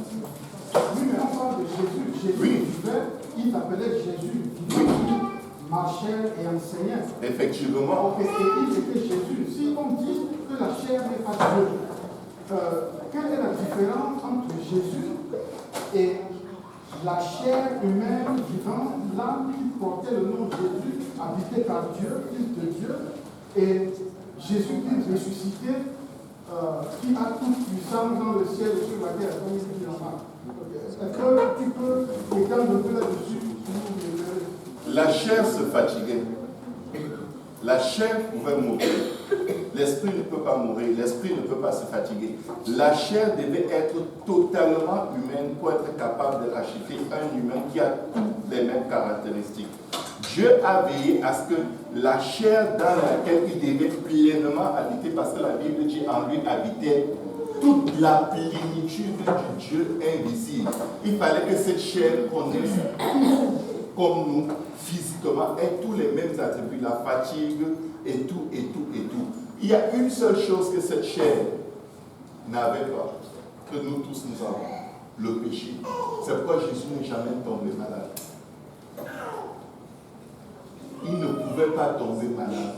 Oui, mais on parle de Jésus. Jésus vivait, il s'appelait Jésus. Il marchait et enseignait. Effectivement. Et il était Jésus. Si on dit que la chair n'est pas Dieu, quelle est la différence entre Jésus et la chair humaine vivante, l'âme qui portait le nom de Jésus, habité par Dieu, Fils de Dieu, et Jésus-Christ ressuscité, qui a toute puissance dans le ciel et sur la terre, comme il dit là-bas. Est-ce que tu peux étendre un peu là-dessus? La chair se fatiguait. La chair pouvait mourir. L'esprit ne peut pas mourir. L'esprit ne peut pas se fatiguer. La chair devait être totalement humaine pour être capable de racheter un humain qui a toutes les mêmes caractéristiques. Dieu a veillé à ce que la chair dans laquelle il devait pleinement habiter, parce que la Bible dit en lui habitait toute la plénitude du Dieu invisible. Il fallait que cette chair connaisse comme nous, physiquement, ait tous les mêmes attributs, la fatigue et tout, et tout, et tout. Il y a une seule chose que cette chair n'avait pas, que nous tous nous avons, le péché. C'est pourquoi Jésus n'est jamais tombé malade. Il ne pouvait pas tomber malade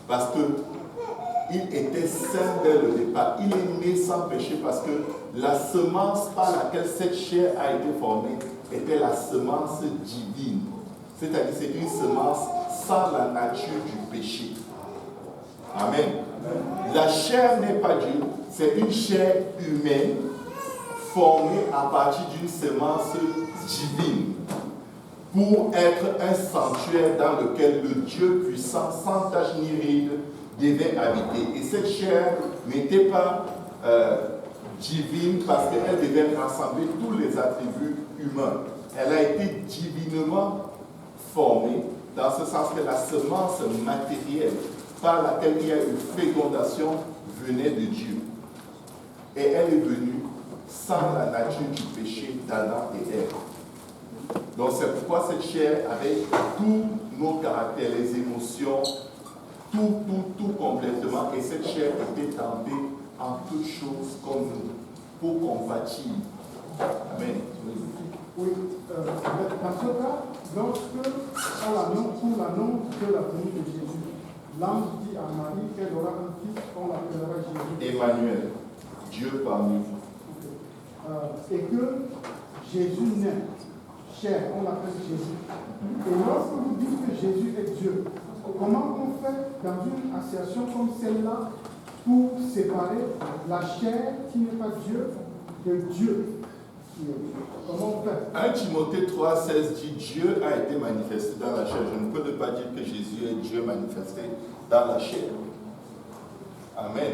parce qu'il était saint dès le départ. Il est né sans péché parce que la semence par laquelle cette chair a été formée était la semence divine. C'est-à-dire c'est une semence sans la nature du péché. Amen. La chair n'est pas Dieu, c'est une chair humaine formée à partir d'une semence divine pour être un sanctuaire dans lequel le Dieu puissant, sans tache ni ride, devait habiter. Et cette chair n'était pas divine parce qu'elle devait rassembler tous les attributs humains. Elle a été divinement formée dans ce sens que la semence matérielle par laquelle il y a eu fécondation venait de Dieu. Et elle est venue sans la nature du péché d'Adam et Ève. Donc c'est pourquoi cette chair avait tous nos caractères, les émotions, tout complètement. Et cette chair était tentée en toutes choses comme nous, pour compatir. Amen. Oui, dans ce cas, lorsque, pour l'annonce de la venue de Jésus, l'ange dit à Marie qu'elle aura un fils, on l'appellera Jésus. Emmanuel, Dieu parmi vous. Et que Jésus naît, chair, on l'appelle Jésus. Et lorsque vous dites que Jésus est Dieu, comment on fait dans une association comme celle-là pour séparer la chair qui n'est pas Dieu de Dieu? qui est Dieu. Comment on fait? 1 Timothée 3,16 dit Dieu a été manifesté dans la chair. Je ne peux pas dire que Jésus est Dieu manifesté dans la chair. Amen.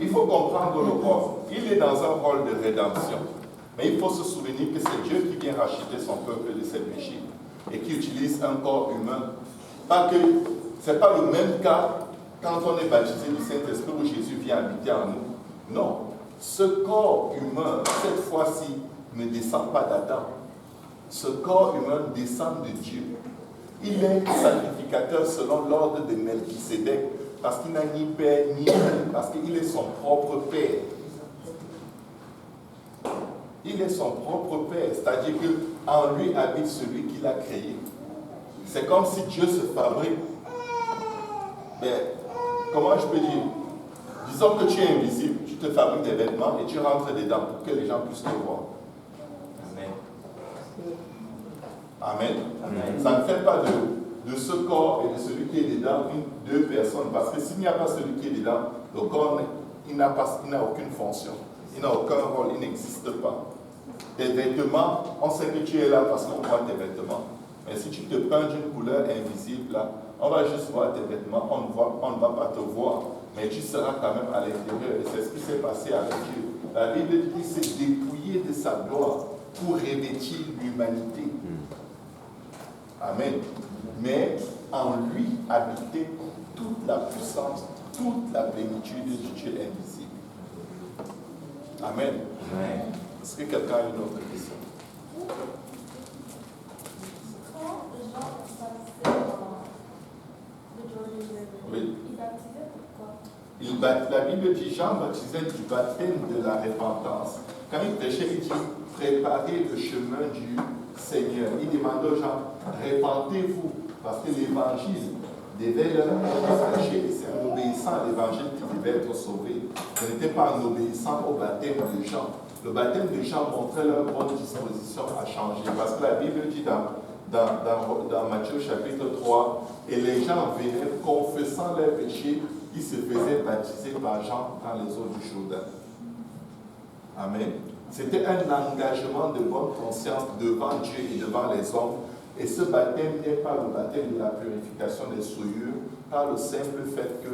Il faut comprendre le rôle. Il est dans un rôle de rédemption. Mais il faut se souvenir que c'est Dieu qui vient racheter son peuple de ses péchés et qui utilise un corps humain. Pas que ce n'est pas le même cas quand on est baptisé du Saint-Esprit où Jésus vient habiter en nous. Non. Ce corps humain, cette fois-ci, ne descend pas d'Adam. Ce corps humain descend de Dieu. Il est sacrificateur selon l'ordre de Melchisédek, parce qu'il n'a ni père ni mère, parce qu'il est son propre père. Il est son propre père, c'est-à-dire qu'en lui habite celui qui l'a créé. C'est comme si Dieu se fabrique. Mais comment je peux dire? Disons que tu es invisible, tu te fabriques des vêtements et tu rentres dedans pour que les gens puissent te voir. Amen. Amen. Ça ne fait pas de ce corps et de celui qui est dedans deux personnes. Parce que s'il n'y a pas celui qui est dedans, le corps il n'a aucune fonction. Il n'a aucun rôle, il n'existe pas. Tes vêtements, on sait que tu es là parce qu'on voit tes vêtements. Mais si tu te peins d'une couleur invisible, là, on va juste voir tes vêtements, on ne va pas te voir. Mais tu seras quand même à l'intérieur. Et c'est ce qui s'est passé avec Dieu. La Bible dit qu'il s'est dépouillé de sa gloire pour revêtir l'humanité. Amen. Mais en lui habitait toute la puissance, toute la plénitude du Dieu invisible. Amen. Amen. Est-ce que quelqu'un a une autre question? Oui. La Bible dit Jean baptisait du baptême de la repentance. Quand il prêchait, il dit préparez le chemin du Seigneur. Il demandait aux gens repentez-vous, parce que l'évangile devait leur être prêché et c'est en obéissant à l'évangile qu'ils devaient être sauvés. Ce n'était pas en obéissant au baptême de Jean. Le baptême de Jean montrait leur bonne disposition à changer. Parce que la Bible dit dans Matthieu chapitre 3, et les gens venaient confessant leurs péchés, ils se faisaient baptiser par Jean dans les eaux du Jourdain. Amen. C'était un engagement de bonne conscience devant Dieu et devant les hommes. Et ce baptême n'est pas le baptême de la purification des souillures, par le simple fait que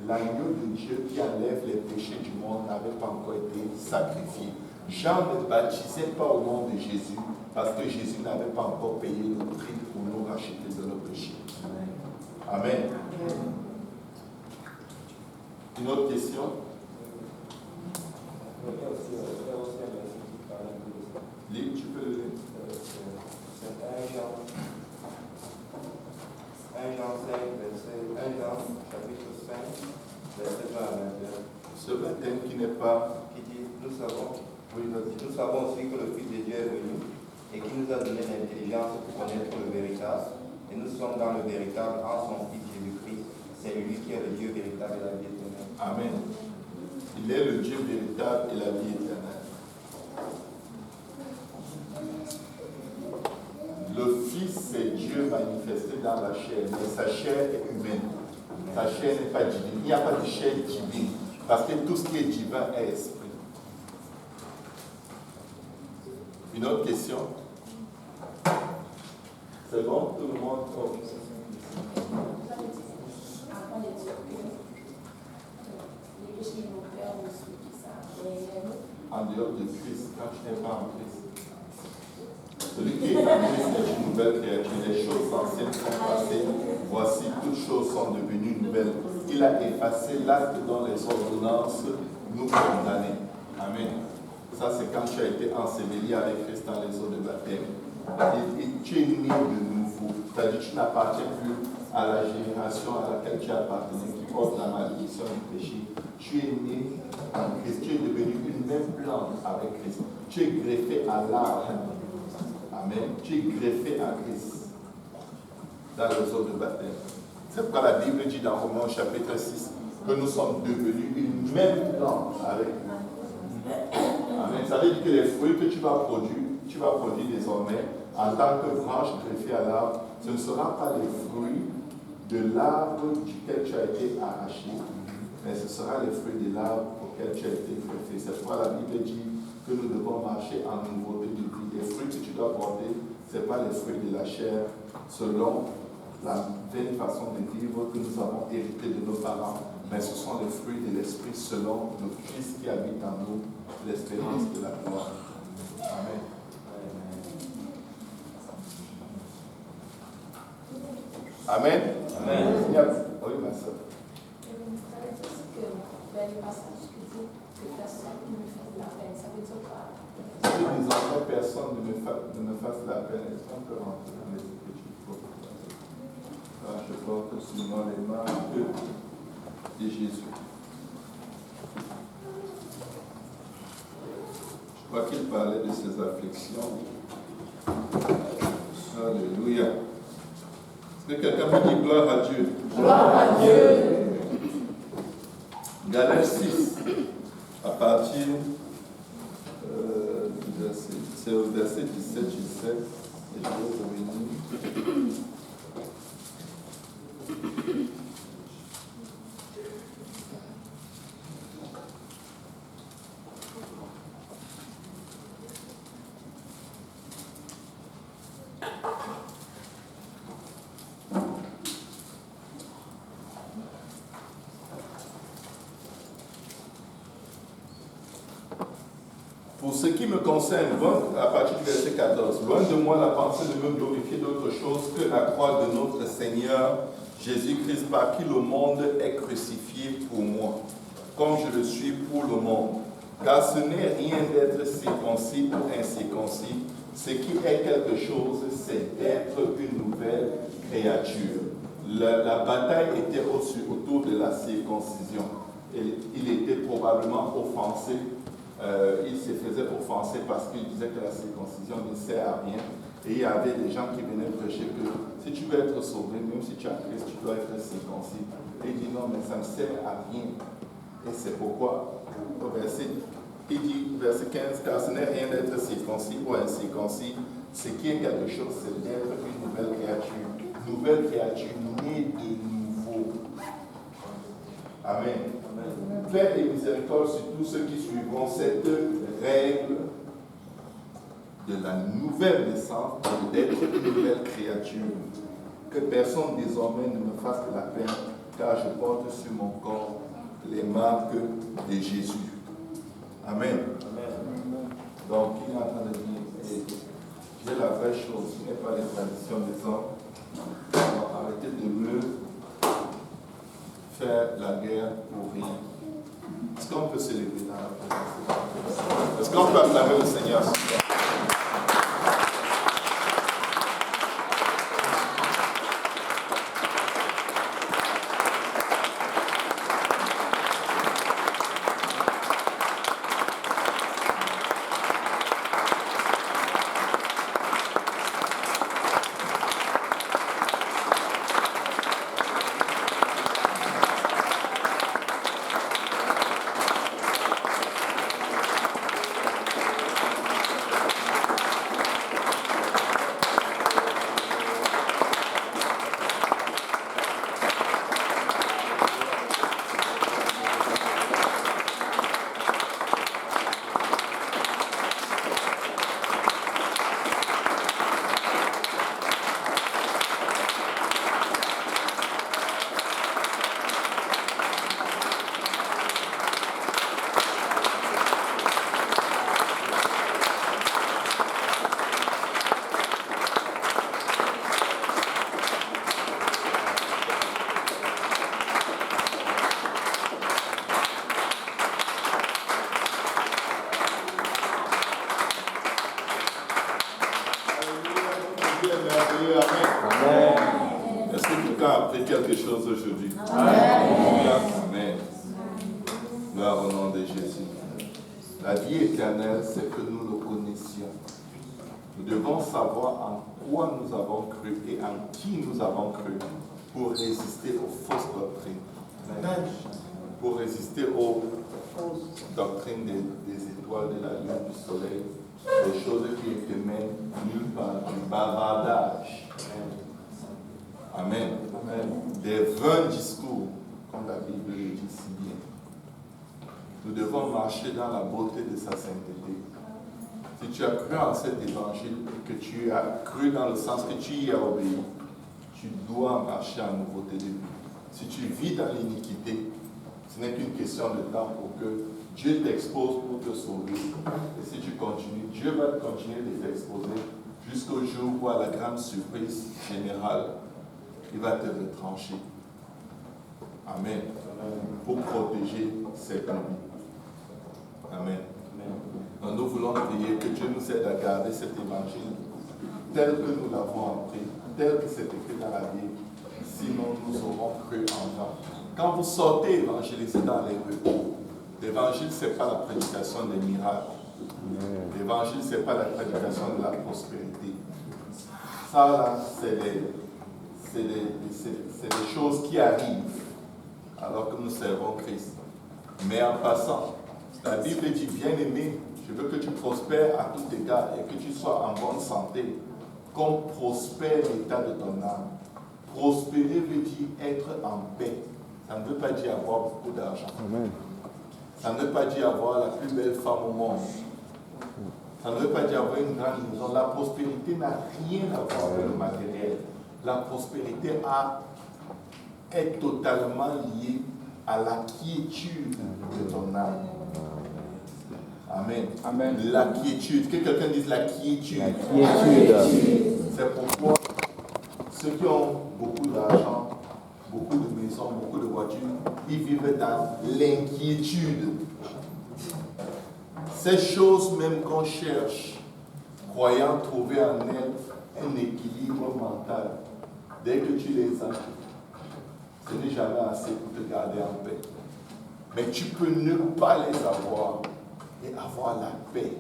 l'agneau de Dieu qui enlève les péchés du monde n'avait pas encore été sacrifié. Jean ne baptisait pas au nom de Jésus, parce que Jésus n'avait pas encore payé le prix pour nous racheter de nos péchés. Amen. Une autre question? Lis, tu peux le lire. C'est 1 Jean 5, chapitre 5, verset 20 à 21. Ce baptême qui n'est pas... Qui dit, nous savons aussi que le Fils de Dieu est venu et qui nous a donné l'intelligence pour connaître le véritable. Et nous sommes dans le véritable en son Fils Jésus-Christ. C'est lui qui est le Dieu véritable et la vie éternelle. Amen. Il est le Dieu véritable et la vie éternelle. Le Fils, c'est Dieu manifesté dans la chair, mais sa chair est humaine. Sa chair n'est pas divine. Il n'y a pas de chair divine, parce que tout ce qui est divin est esprit. Une autre question? C'est bon? Tout le monde? En dehors de Christ, quand tu n'es pas en Christ. Celui qui est en Christ est une nouvelle créature. Les choses anciennes sont passées. Voici, toutes choses sont devenues nouvelles. Il a effacé l'acte dont les ordonnances nous condamnaient. Amen. Ça, c'est quand tu as été enseveli avec Christ dans les eaux de baptême. Et tu es né de nouveau. C'est-à-dire que tu n'appartiens plus à la génération à laquelle tu appartenais, qui porte la malédiction du péché. Tu es né en Christ. Tu es devenu une même plante avec Christ. Tu es greffé à l'arbre. Amen. Tu es greffé à Christ dans les eaux de baptême. C'est pourquoi la Bible dit dans Romains chapitre 6 que nous sommes devenus une même plante avec lui. Amen. Ça veut dire que les fruits que tu vas produire désormais en tant que branche greffée à l'arbre, ce ne sera pas les fruits de l'arbre duquel tu as été arraché, mais ce sera les fruits de l'arbre auquel tu as été greffé. C'est pourquoi la Bible dit que nous devons marcher en nouveauté de vie. Les fruits que tu dois porter, ce n'est pas les fruits de la chair, selon la vaine façon de vivre que nous avons hérité de nos parents, mais ce sont les fruits de l'Esprit selon le Christ qui habite en nous, l'espérance de la gloire. Amen. Amen. Amen. Oui, ma soeur. Si désormais personne ne me fasse la peine, est-ce qu'on peut rentrer dans les petits? Je porte seulement les mains de Jésus. Je crois qu'il parlait de ses afflictions. Alléluia. Est-ce que quelqu'un peut dire gloire à Dieu? Gloire à Dieu. Galates 6, à partir du verset, c'est au verset 17, je sais, et je vais revenir. Pour ce qui me concerne, à partir du verset 14, loin de moi la pensée de me glorifier d'autre chose que la croix de notre Seigneur Jésus-Christ, par qui le monde est crucifié pour moi, comme je le suis pour le monde. Car ce n'est rien d'être circoncis ou incirconcis, ce qui est quelque chose, c'est d'être une nouvelle créature. La bataille était autour de la circoncision. Il était probablement offensé. Il se faisait offenser parce qu'il disait que la circoncision ne sert à rien. Et il y avait des gens qui venaient prêcher que si tu veux être sauvé, même si tu as Christ, tu dois être circoncis. Et il dit non, mais ça ne sert à rien. Et c'est pourquoi, il dit, verset 15, car ce n'est rien d'être circoncis ou incirconcis. Ce qui est quelque chose, c'est d'être une nouvelle créature. Nouvelle créature née de nouveau. Amen. Paix et miséricorde sur tous ceux qui suivront cette règle de la nouvelle naissance, d'être une nouvelle créature. Que personne désormais ne me fasse de la peine, car je porte sur mon corps les marques de Jésus. Amen. Donc, il est en train de dire, j'ai la vraie chose, ce n'est pas les traditions des hommes. Alors, arrêtez de me faire la guerre pour rien. Est-ce qu'on peut célébrer dans la présence? Est-ce qu'on peut acclamer le Seigneur? Est-ce que quelqu'un a appris quelque chose aujourd'hui? Amen. Gloire au nom de Jésus. La vie éternelle, c'est que nous le connaissions. Nous devons savoir en quoi nous avons cru et en qui nous avons cru pour résister aux fausses doctrines. Amen. Pour résister aux doctrines des étoiles, de la lune, du soleil, des choses qui ne te mènent nulle part, du bavardage. Amen. Amen. Des vains discours, comme la Bible le dit si bien. Nous devons marcher dans la beauté de sa sainteté. Si tu as cru en cet évangile, que tu as cru dans le sens que tu y as obéi, tu dois marcher en nouveauté de vie. Si tu vis dans l'iniquité, ce n'est qu'une question de temps pour que Dieu t'expose pour te sauver. Et si tu continues, Dieu va continuer de t'exposer jusqu'au jour où, à la grande surprise générale, il va te retrancher. Amen. Pour protéger cette vie. Amen. Donc nous voulons prier que Dieu nous aide à garder cet évangile tel que nous l'avons appris, tel que c'est écrit dans la Bible. Sinon, nous aurons cru en vain. Quand vous sortez évangéliser dans les rues, l'évangile, ce n'est pas la prédication des miracles. L'évangile, ce n'est pas la prédication de la prospérité. Ça, là, c'est des choses qui arrivent alors que nous servons Christ. Mais en passant, la Bible dit, bien-aimé, je veux que tu prospères à tout égard et que tu sois en bonne santé, comme prospère l'état de ton âme. Prospérer veut dire être en paix. Ça ne veut pas dire avoir beaucoup d'argent. Ça ne veut pas dire avoir la plus belle femme au monde. Ça ne veut pas dire avoir une grande maison. La prospérité n'a rien à voir avec le matériel. La prospérité est totalement liée à la quiétude de ton âme. Amen. Amen. La quiétude. Que quelqu'un dise la quiétude. La quiétude. C'est pourquoi ceux qui ont beaucoup d'argent, beaucoup de maisons, beaucoup de voitures, ils vivent dans l'inquiétude. Ces choses même qu'on cherche, croyant trouver en elles un équilibre mental, dès que tu les as, ce n'est jamais assez pour te garder en paix. Mais tu peux ne pas les avoir et avoir la paix,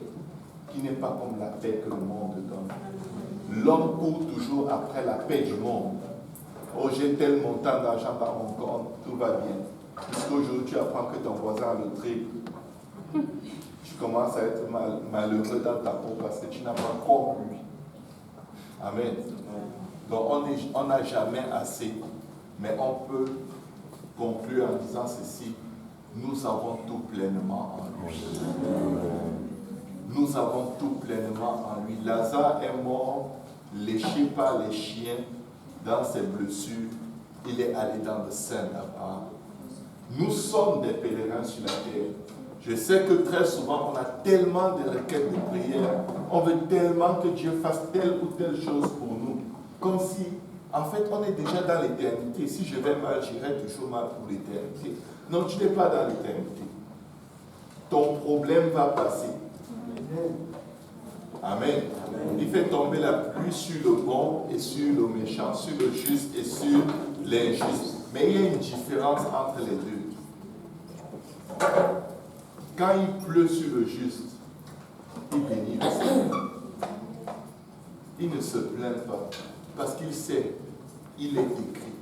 qui n'est pas comme la paix que le monde donne. L'homme court toujours après la paix du monde. Oh, j'ai tel montant d'argent dans mon compte, tout va bien. Jusqu'aujourd'hui, tu apprends que ton voisin a le triple. Tu commences à être malheureux dans ta peau parce que tu n'as pas encore lui. Amen. Donc, on n'a jamais assez. Mais on peut conclure en disant ceci. Nous avons tout pleinement en lui. Nous avons tout pleinement en lui. Lazare est mort, léché par les chiens dans ses blessures. Il est allé dans le sein d'Abraham. Nous sommes des pèlerins sur la terre. Je sais que très souvent, on a tellement de requêtes de prière. On veut tellement que Dieu fasse telle ou telle chose pour nous. Comme si, en fait, on est déjà dans l'éternité. Si je vais mal, j'irai toujours mal pour l'éternité. Non, tu n'es pas dans l'éternité. Ton problème va passer. Amen. Il fait tomber la pluie sur le bon et sur le méchant, sur le juste et sur l'injuste. Mais il y a une différence entre les deux. Quand il pleut sur le juste, il bénit le Seigneur. Il ne se plaint pas parce qu'il sait, il est écrit,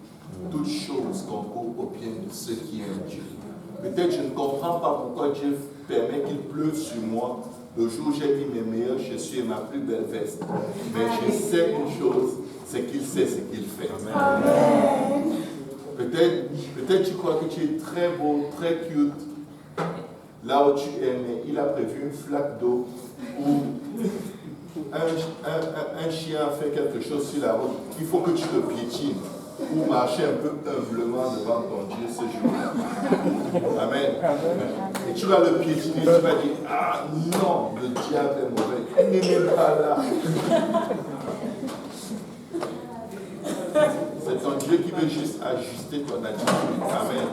toutes choses concourent au bien de ceux qui aiment Dieu. Peut-être je ne comprends pas pourquoi Dieu permet qu'il pleuve sur moi le jour où j'ai mis mes meilleurs chaussures et ma plus belle veste. Mais je sais une chose, c'est qu'il sait ce qu'il fait. Amen. Peut-être tu crois que tu es très beau, très cute, là où tu es, mais il a prévu une flaque d'eau ou un chien a fait quelque chose sur la route. Il faut que tu le piétines ou marcher un peu humblement devant ton Dieu ce jour-là. Amen. Et tu vas le piétiner, tu vas dire, ah non, le diable est mauvais, il n'est même pas là. C'est ton Dieu qui veut juste ajuster ton attitude. Amen.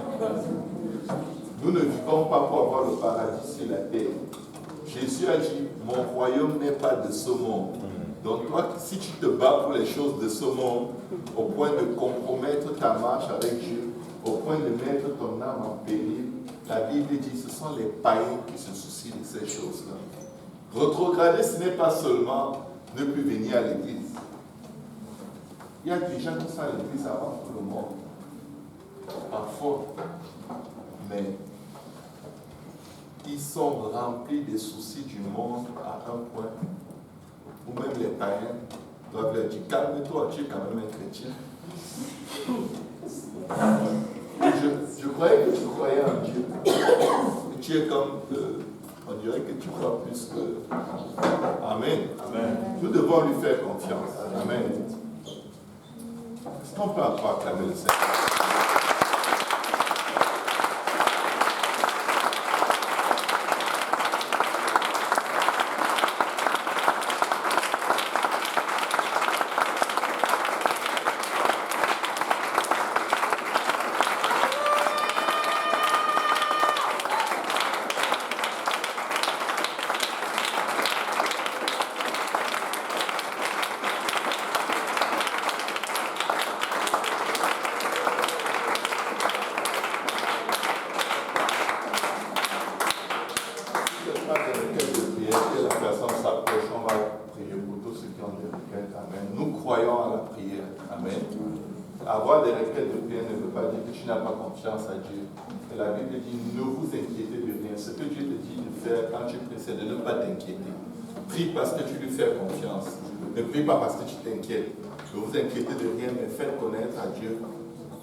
Nous ne vivons pas pour avoir le paradis sur la terre. Jésus a dit, mon royaume n'est pas de ce monde. Donc toi, si tu te bats pour les choses de ce monde, au point de compromettre ta marche avec Dieu, au point de mettre ton âme en péril, la Bible dit, ce sont les païens qui se soucient de ces choses-là. Retrograder, ce n'est pas seulement ne plus venir à l'église. Il y a des gens qui sont à l'église avant tout le monde. Parfois. Mais ils sont remplis des soucis du monde à un point où même les païens doivent leur dire, calme-toi, tu es quand même un chrétien. Je croyais que tu croyais en Dieu. Et tu es comme On dirait que tu crois plus que... Amen. Amen. Nous devons lui faire confiance. Amen. Est-ce qu'on peut acclamer le Seigneur? Confiance à Dieu. Et la Bible dit, ne vous inquiétez de rien. Ce que Dieu te dit de faire quand tu pries, c'est de ne pas t'inquiéter. Prie parce que tu lui fais confiance. Ne prie pas parce que tu t'inquiètes. Ne vous inquiétez de rien, mais faites connaître à Dieu.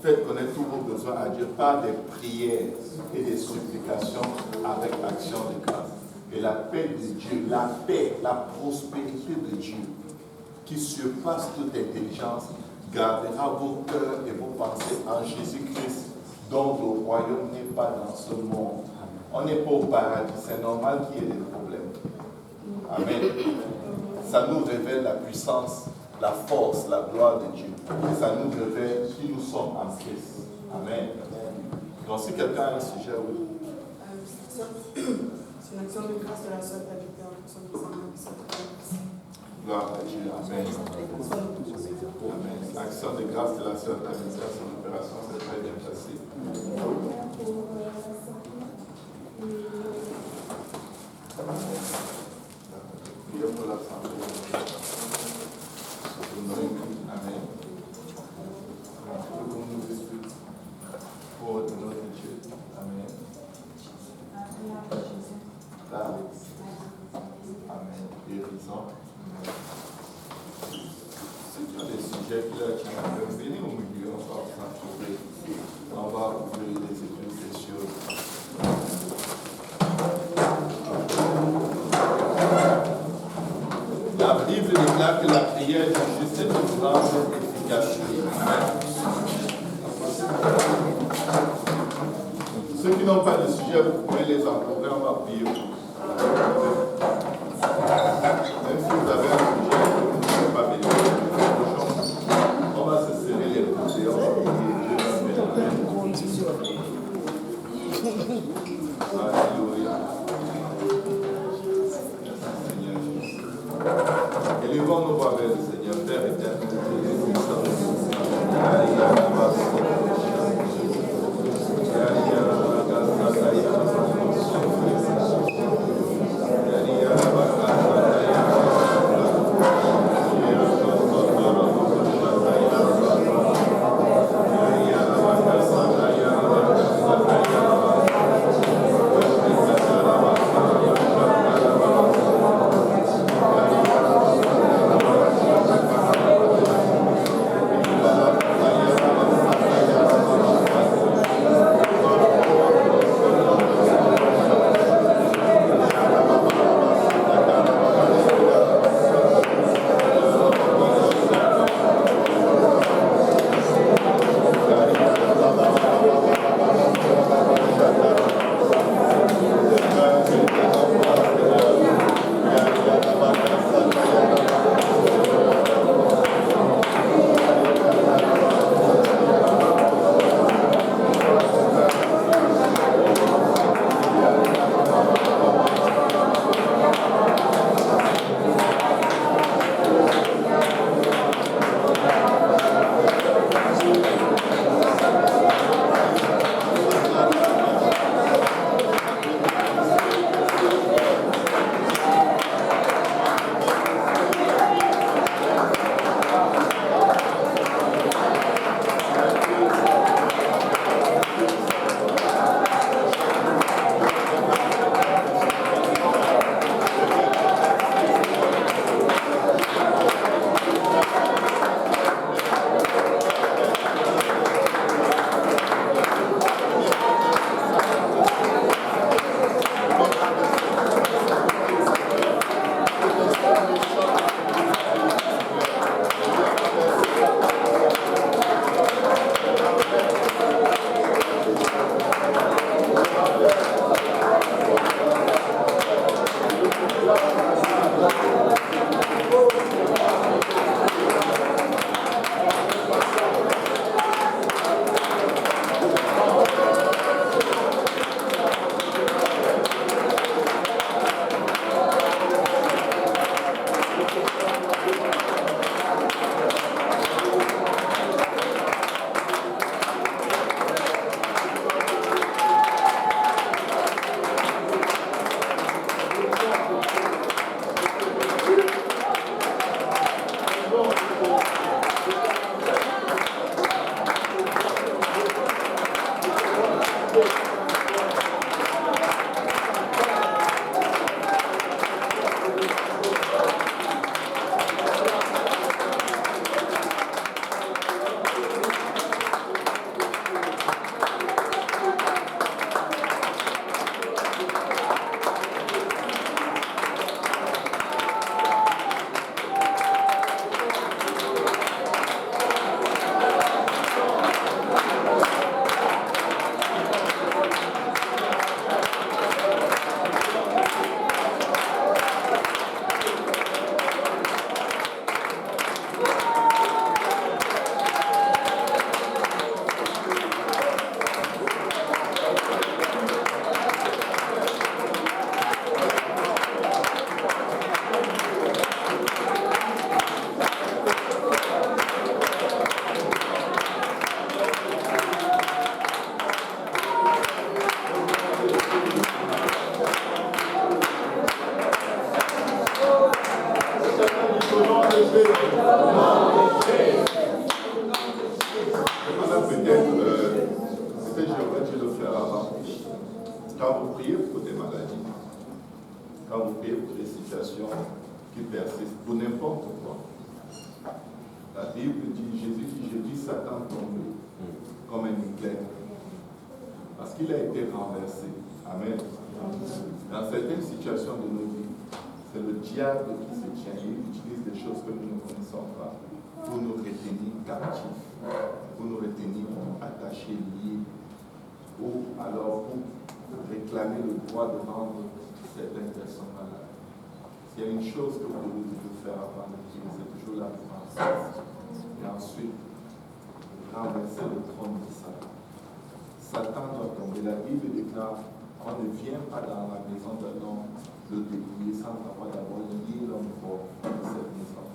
Faites connaître tous vos besoins à Dieu par des prières et des supplications avec action de grâce. Et la paix de Dieu, la paix, la prospérité de Dieu, qui surpasse toute intelligence, gardera vos cœurs et vos pensées en Jésus-Christ, dont le royaume n'est pas dans ce monde. On n'est pas au paradis, c'est normal qu'il y ait des problèmes. Amen. Ça nous révèle la puissance, la force, la gloire de Dieu. Et ça nous révèle qui nous sommes en Christ. Amen. Donc si quelqu'un a un sujet, oui. C'est une action de grâce de la sœur Tabitha. Gloire à Dieu. Amen. Amen. L'action de grâce de la sœur Tabitha, son opération s'est très bien passée. Prions pour l'assemblée. Amen. Pour nous explique pour notre Dieu. Amen. Amen. Guérison. C'est tous les sujets qui là, venez au milieu, on va s'entourer. On va ouvrir les études précieuses. La Bible déclare que la prière du juste est une grande efficacité. Ceux qui n'ont pas de sujet, vous pouvez les entourer, on va prier. Même si vous avez un sujet, vous ne pouvez pas bénir. On va se serrer les pouces et on va prier. Dieu va bénir. Alléluia. Seigneur Jésus. Élevons nos voix vers le Seigneur, Père éternel. Quand vous priez pour des maladies, quand vous priez pour des situations qui persistent, pour n'importe quoi, la Bible dit, Jésus dit, j'ai vu Satan tomber comme un éclair. Parce qu'il a été renversé. Amen. Dans certaines situations de nos vies, c'est le diable qui se tient. Il utilise des choses que nous ne connaissons pas pour nous retenir captifs, pour nous retenir attachés, liés, ou alors pour réclamer le droit de rendre certaines personnes malades. S'il y a une chose que vous devez faire avant de prier, c'est toujours la repentance. Et ensuite, renverser le trône de Satan. Satan doit tomber. La Bible déclare on ne vient pas dans la maison d'un homme le dépouiller sans avoir d'abord lié l'homme fort de cette maison.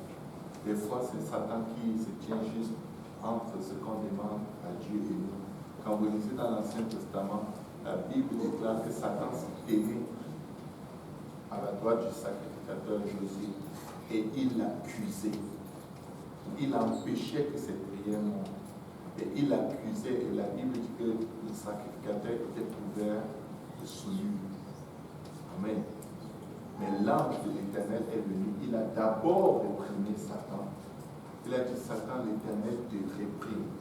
Des fois, c'est Satan qui se tient juste entre ce qu'on demande à Dieu et nous. Quand vous lisez dans l'Ancien Testament, la Bible déclare que Satan s'est tenait à la droite du sacrificateur Josué et il l'accusait. Il empêchait que ses prières montent. Et il l'accusait, et la Bible dit que le sacrificateur était couvert de souillure. Amen. Mais l'ange de l'Éternel est venu. Il a d'abord réprimé Satan. Il a dit, Satan, l'Éternel te réprime.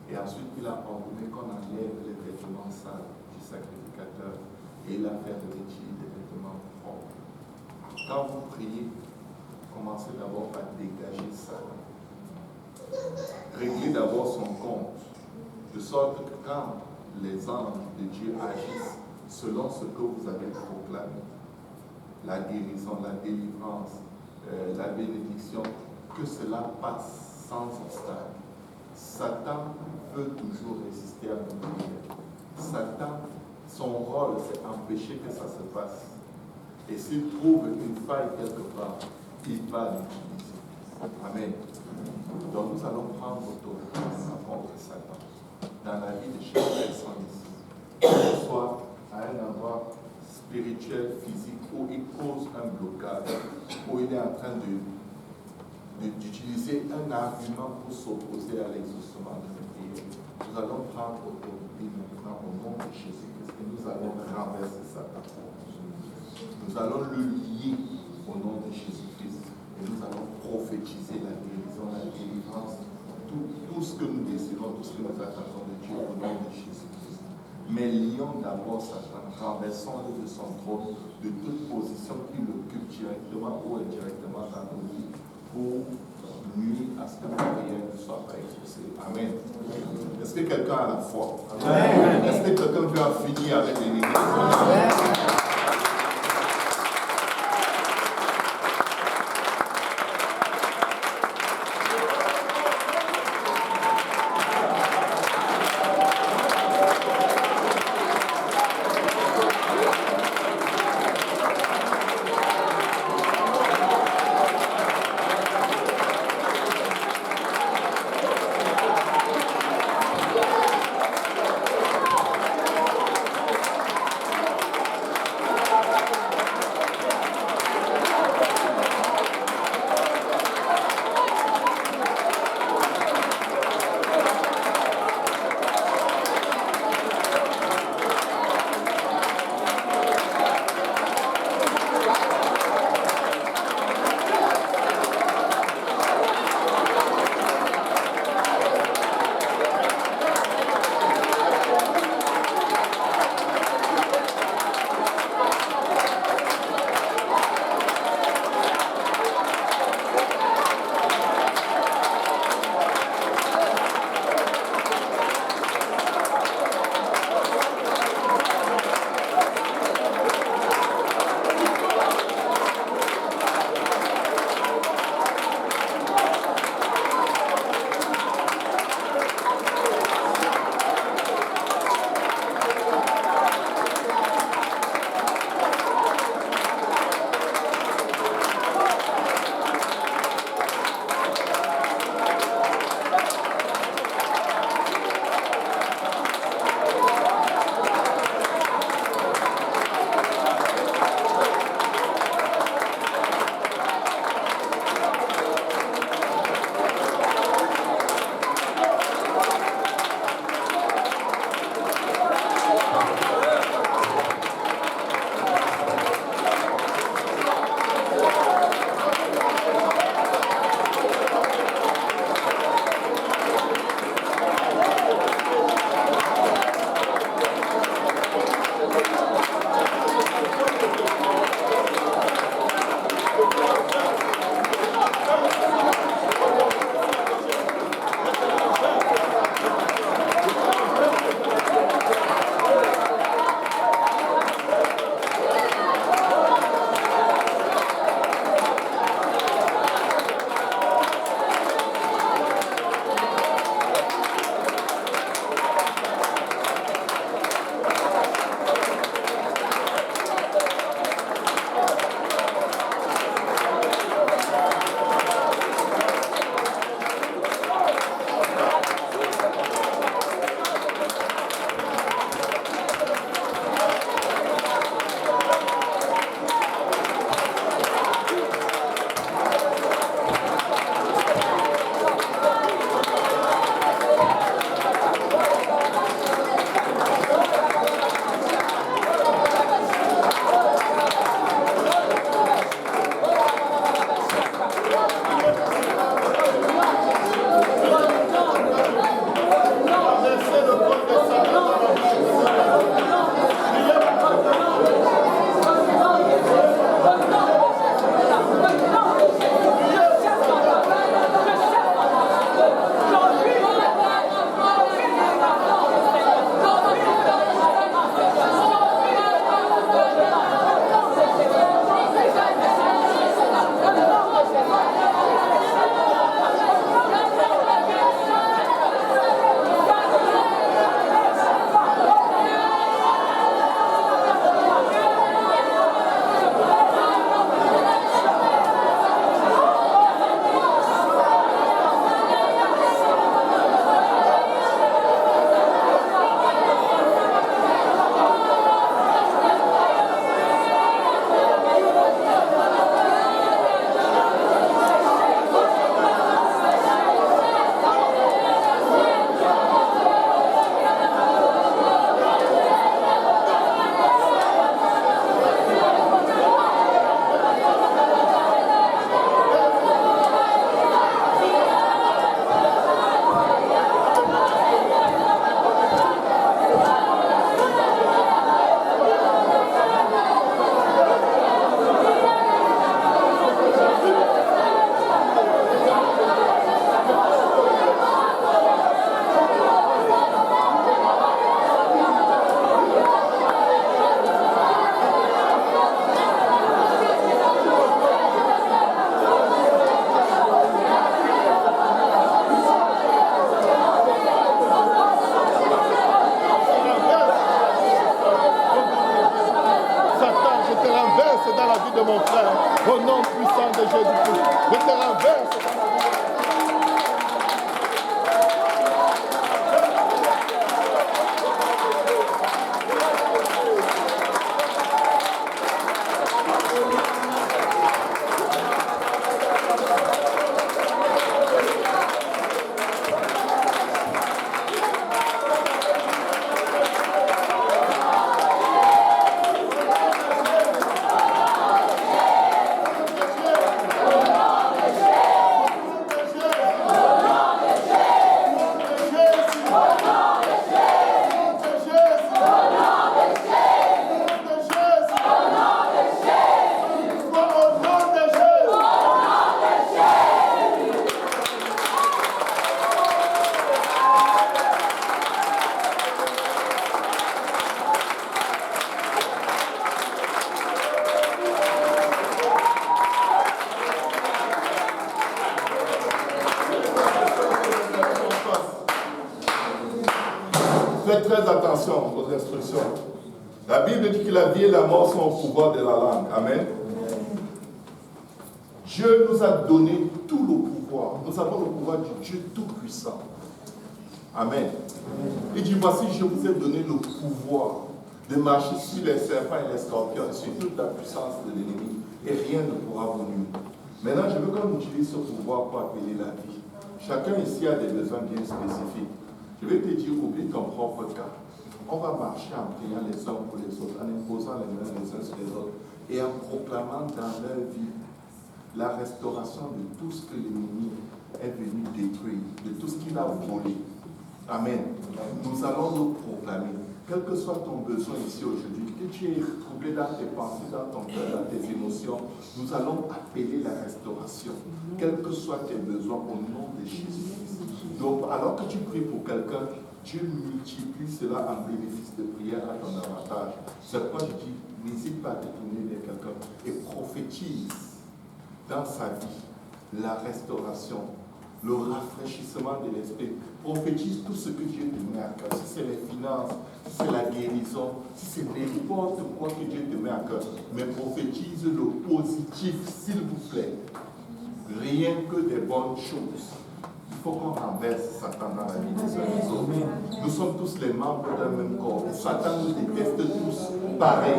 Et ensuite, il a ordonné qu'on enlève les vêtements sales du sacrificateur. Et il a fait revêtir des vêtements propres. Quand vous priez, commencez d'abord par dégager Satan. Réglez d'abord son compte. De sorte que quand les anges de Dieu agissent selon ce que vous avez proclamé, la guérison, la délivrance, la bénédiction, que cela passe sans obstacle. Satan peut toujours résister à nos prières. Satan, son rôle, c'est empêcher que ça se passe. Et s'il trouve une faille quelque part, il va l'utiliser. Amen. Donc nous allons prendre autorité contre Satan dans la vie de chaque personne ici. Que ce soit à un endroit spirituel, physique, où il cause un blocage, où il est en train d'utiliser un argument pour s'opposer à l'exaucement de nos prières. Nous allons prendre autorité maintenant au nom de Jésus-Christ et nous allons renverser Satan. Nous allons le lier au nom de Jésus-Christ et nous allons prophétiser la guérison, la délivrance, tout ce que nous désirons, tout ce que nous attendons de Dieu au nom de Jésus-Christ. Mais lions d'abord Satan, renversons-le de son trône, de toute position qu'il occupe directement ou indirectement dans nos vies pour nuire à ce que nos prières ne soient pas exaucées. Amen. Est-ce que quelqu'un a la foi? Amen. Est-ce que quelqu'un veut en finir avec l'ennemi? dans la vie de mon frère. Au nom puissant de Jésus-Christ. Je te renverse dans la vie. Faites très attention aux instructions. La Bible dit que la vie et la mort sont au pouvoir de la langue. Amen. Dieu nous a donné tout le pouvoir. Nous avons le pouvoir du Dieu Tout-Puissant. Amen. Il dit, voici, je vous ai donné le pouvoir de marcher sur les serpents et les scorpions, sur toute la puissance de l'ennemi, et rien ne pourra vous nuire. Maintenant, je veux qu'on utilise ce pouvoir pour appeler la vie. Chacun ici a des besoins bien spécifiques. Je vais te dire, oublie ton propre cas. On va marcher en priant les uns pour les autres, en imposant les mains les uns sur les autres, et en proclamant dans leur vie la restauration de tout ce que l'ennemi est venu détruire, de tout ce qu'il a volé. Amen. Nous allons le proclamer. Quel que soit ton besoin ici aujourd'hui, que tu es troublé dans tes pensées, dans ton cœur, dans tes émotions, nous allons appeler la restauration. Quels que soient tes besoins, au nom de Jésus-Christ. Donc, alors que tu pries pour quelqu'un, Dieu multiplie cela en bénéfice de prière à ton avantage. C'est pourquoi je dis, n'hésite pas à te tourner vers quelqu'un et prophétise dans sa vie la restauration, le rafraîchissement de l'esprit. Prophétise tout ce que Dieu te met à cœur. Si c'est les finances, si c'est la guérison, si c'est n'importe quoi que Dieu te met à cœur. Mais prophétise le positif, s'il vous plaît. Rien que des bonnes choses. Il faut qu'on renverse Satan dans la vie des uns des autres. Nous sommes tous les membres d'un même corps. Satan nous déteste tous pareil.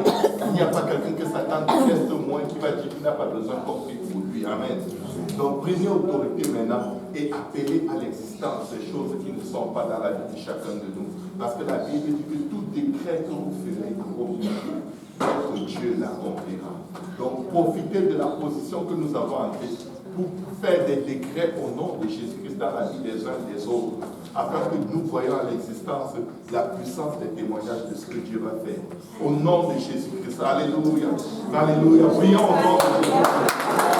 Il n'y a pas quelqu'un que Satan déteste moins qui va dire qu'il n'a pas besoin qu'on prie pour lui. Amen. Donc prenez autorité maintenant et appelez à l'existence ces choses qui ne sont pas dans la vie de chacun de nous. Parce que la Bible dit que tout décret que vous ferez au milieu, notre Dieu l'accomplira. Donc profitez de la position que nous avons en Christ pour faire des décrets au nom de Jésus-Christ dans la vie des uns et des autres, afin que nous voyions à l'existence la puissance des témoignages de ce que Dieu va faire. Au nom de Jésus-Christ. Alléluia. Alléluia. Prions au nom de Jésus-Christ. Amen.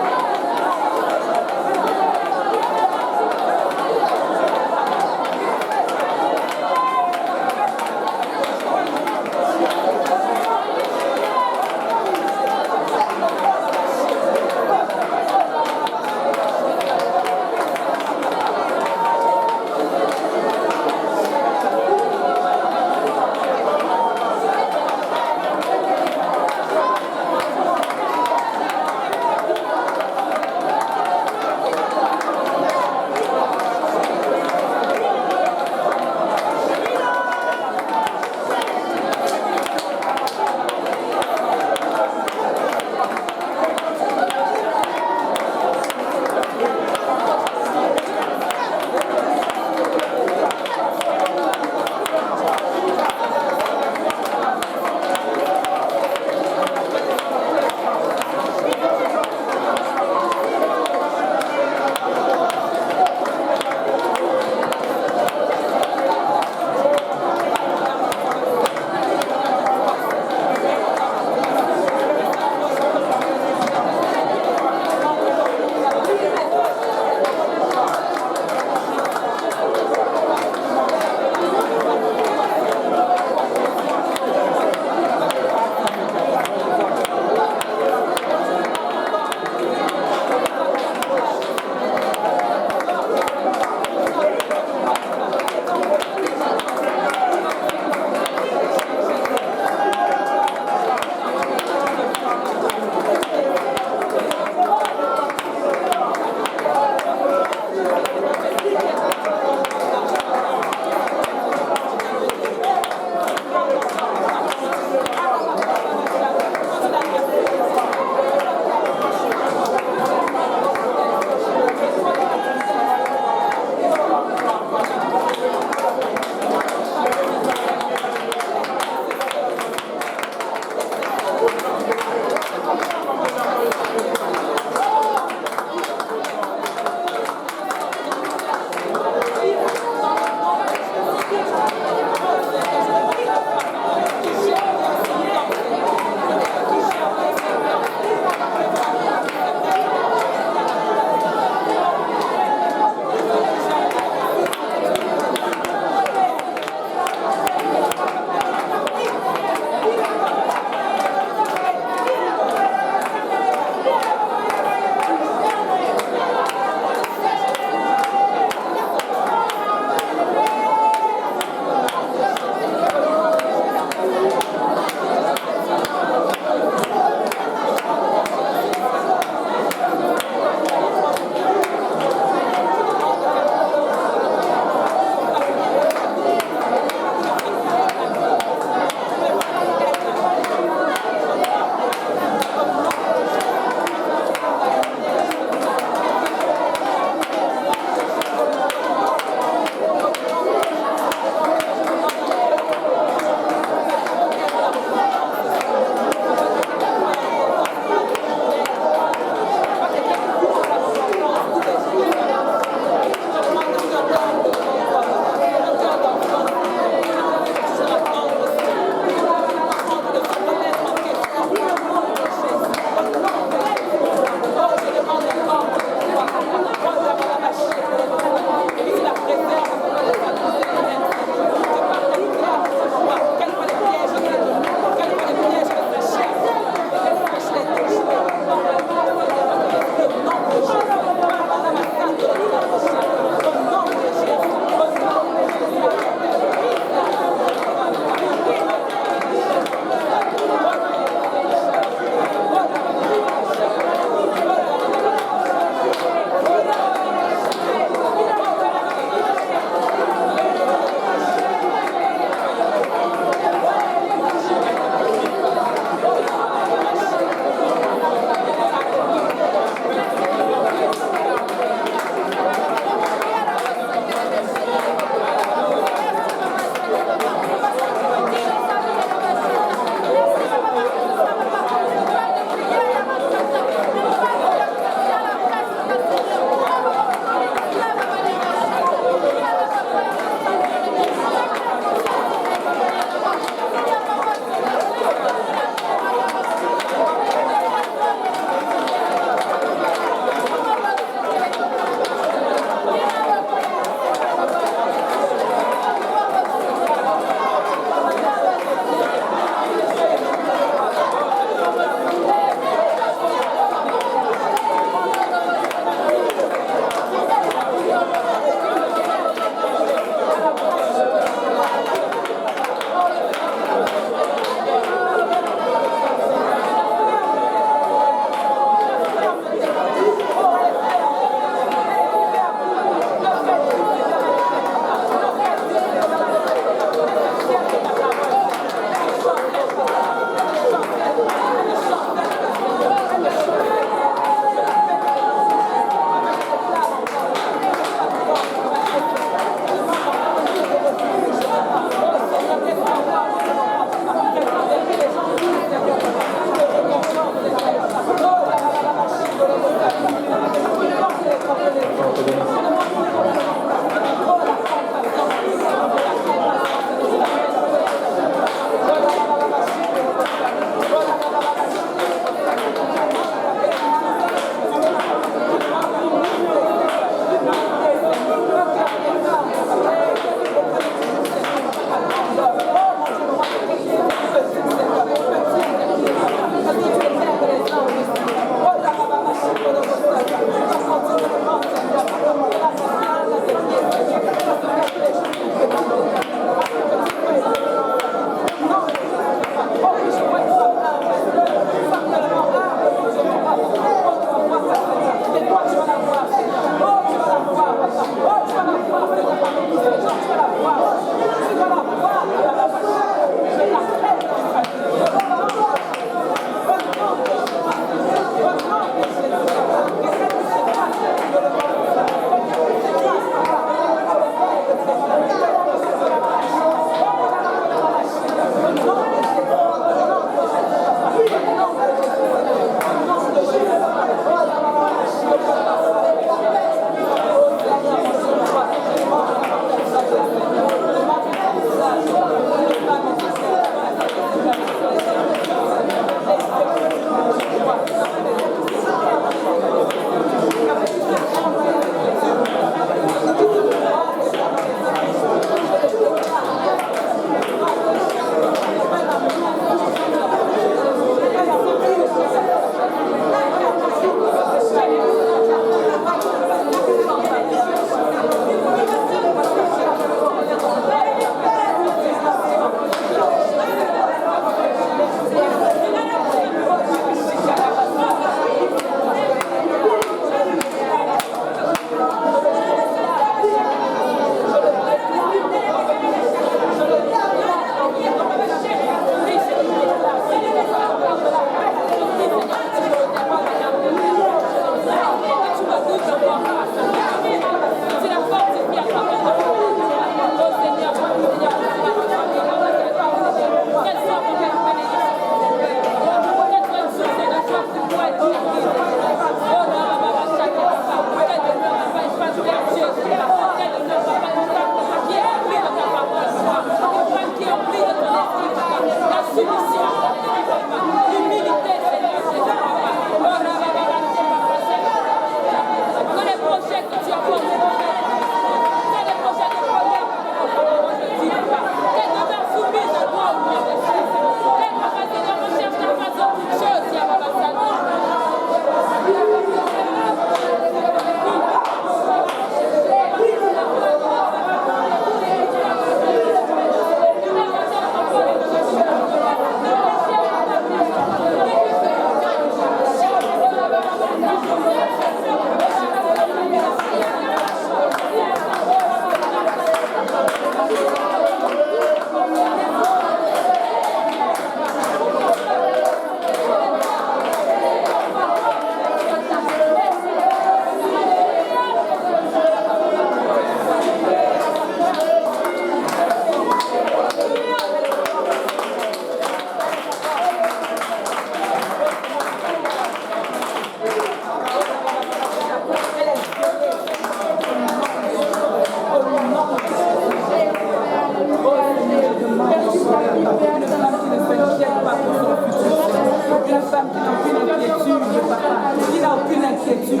La femme qui n'a aucune inquiétude, papa, qui n'a aucune inquiétude,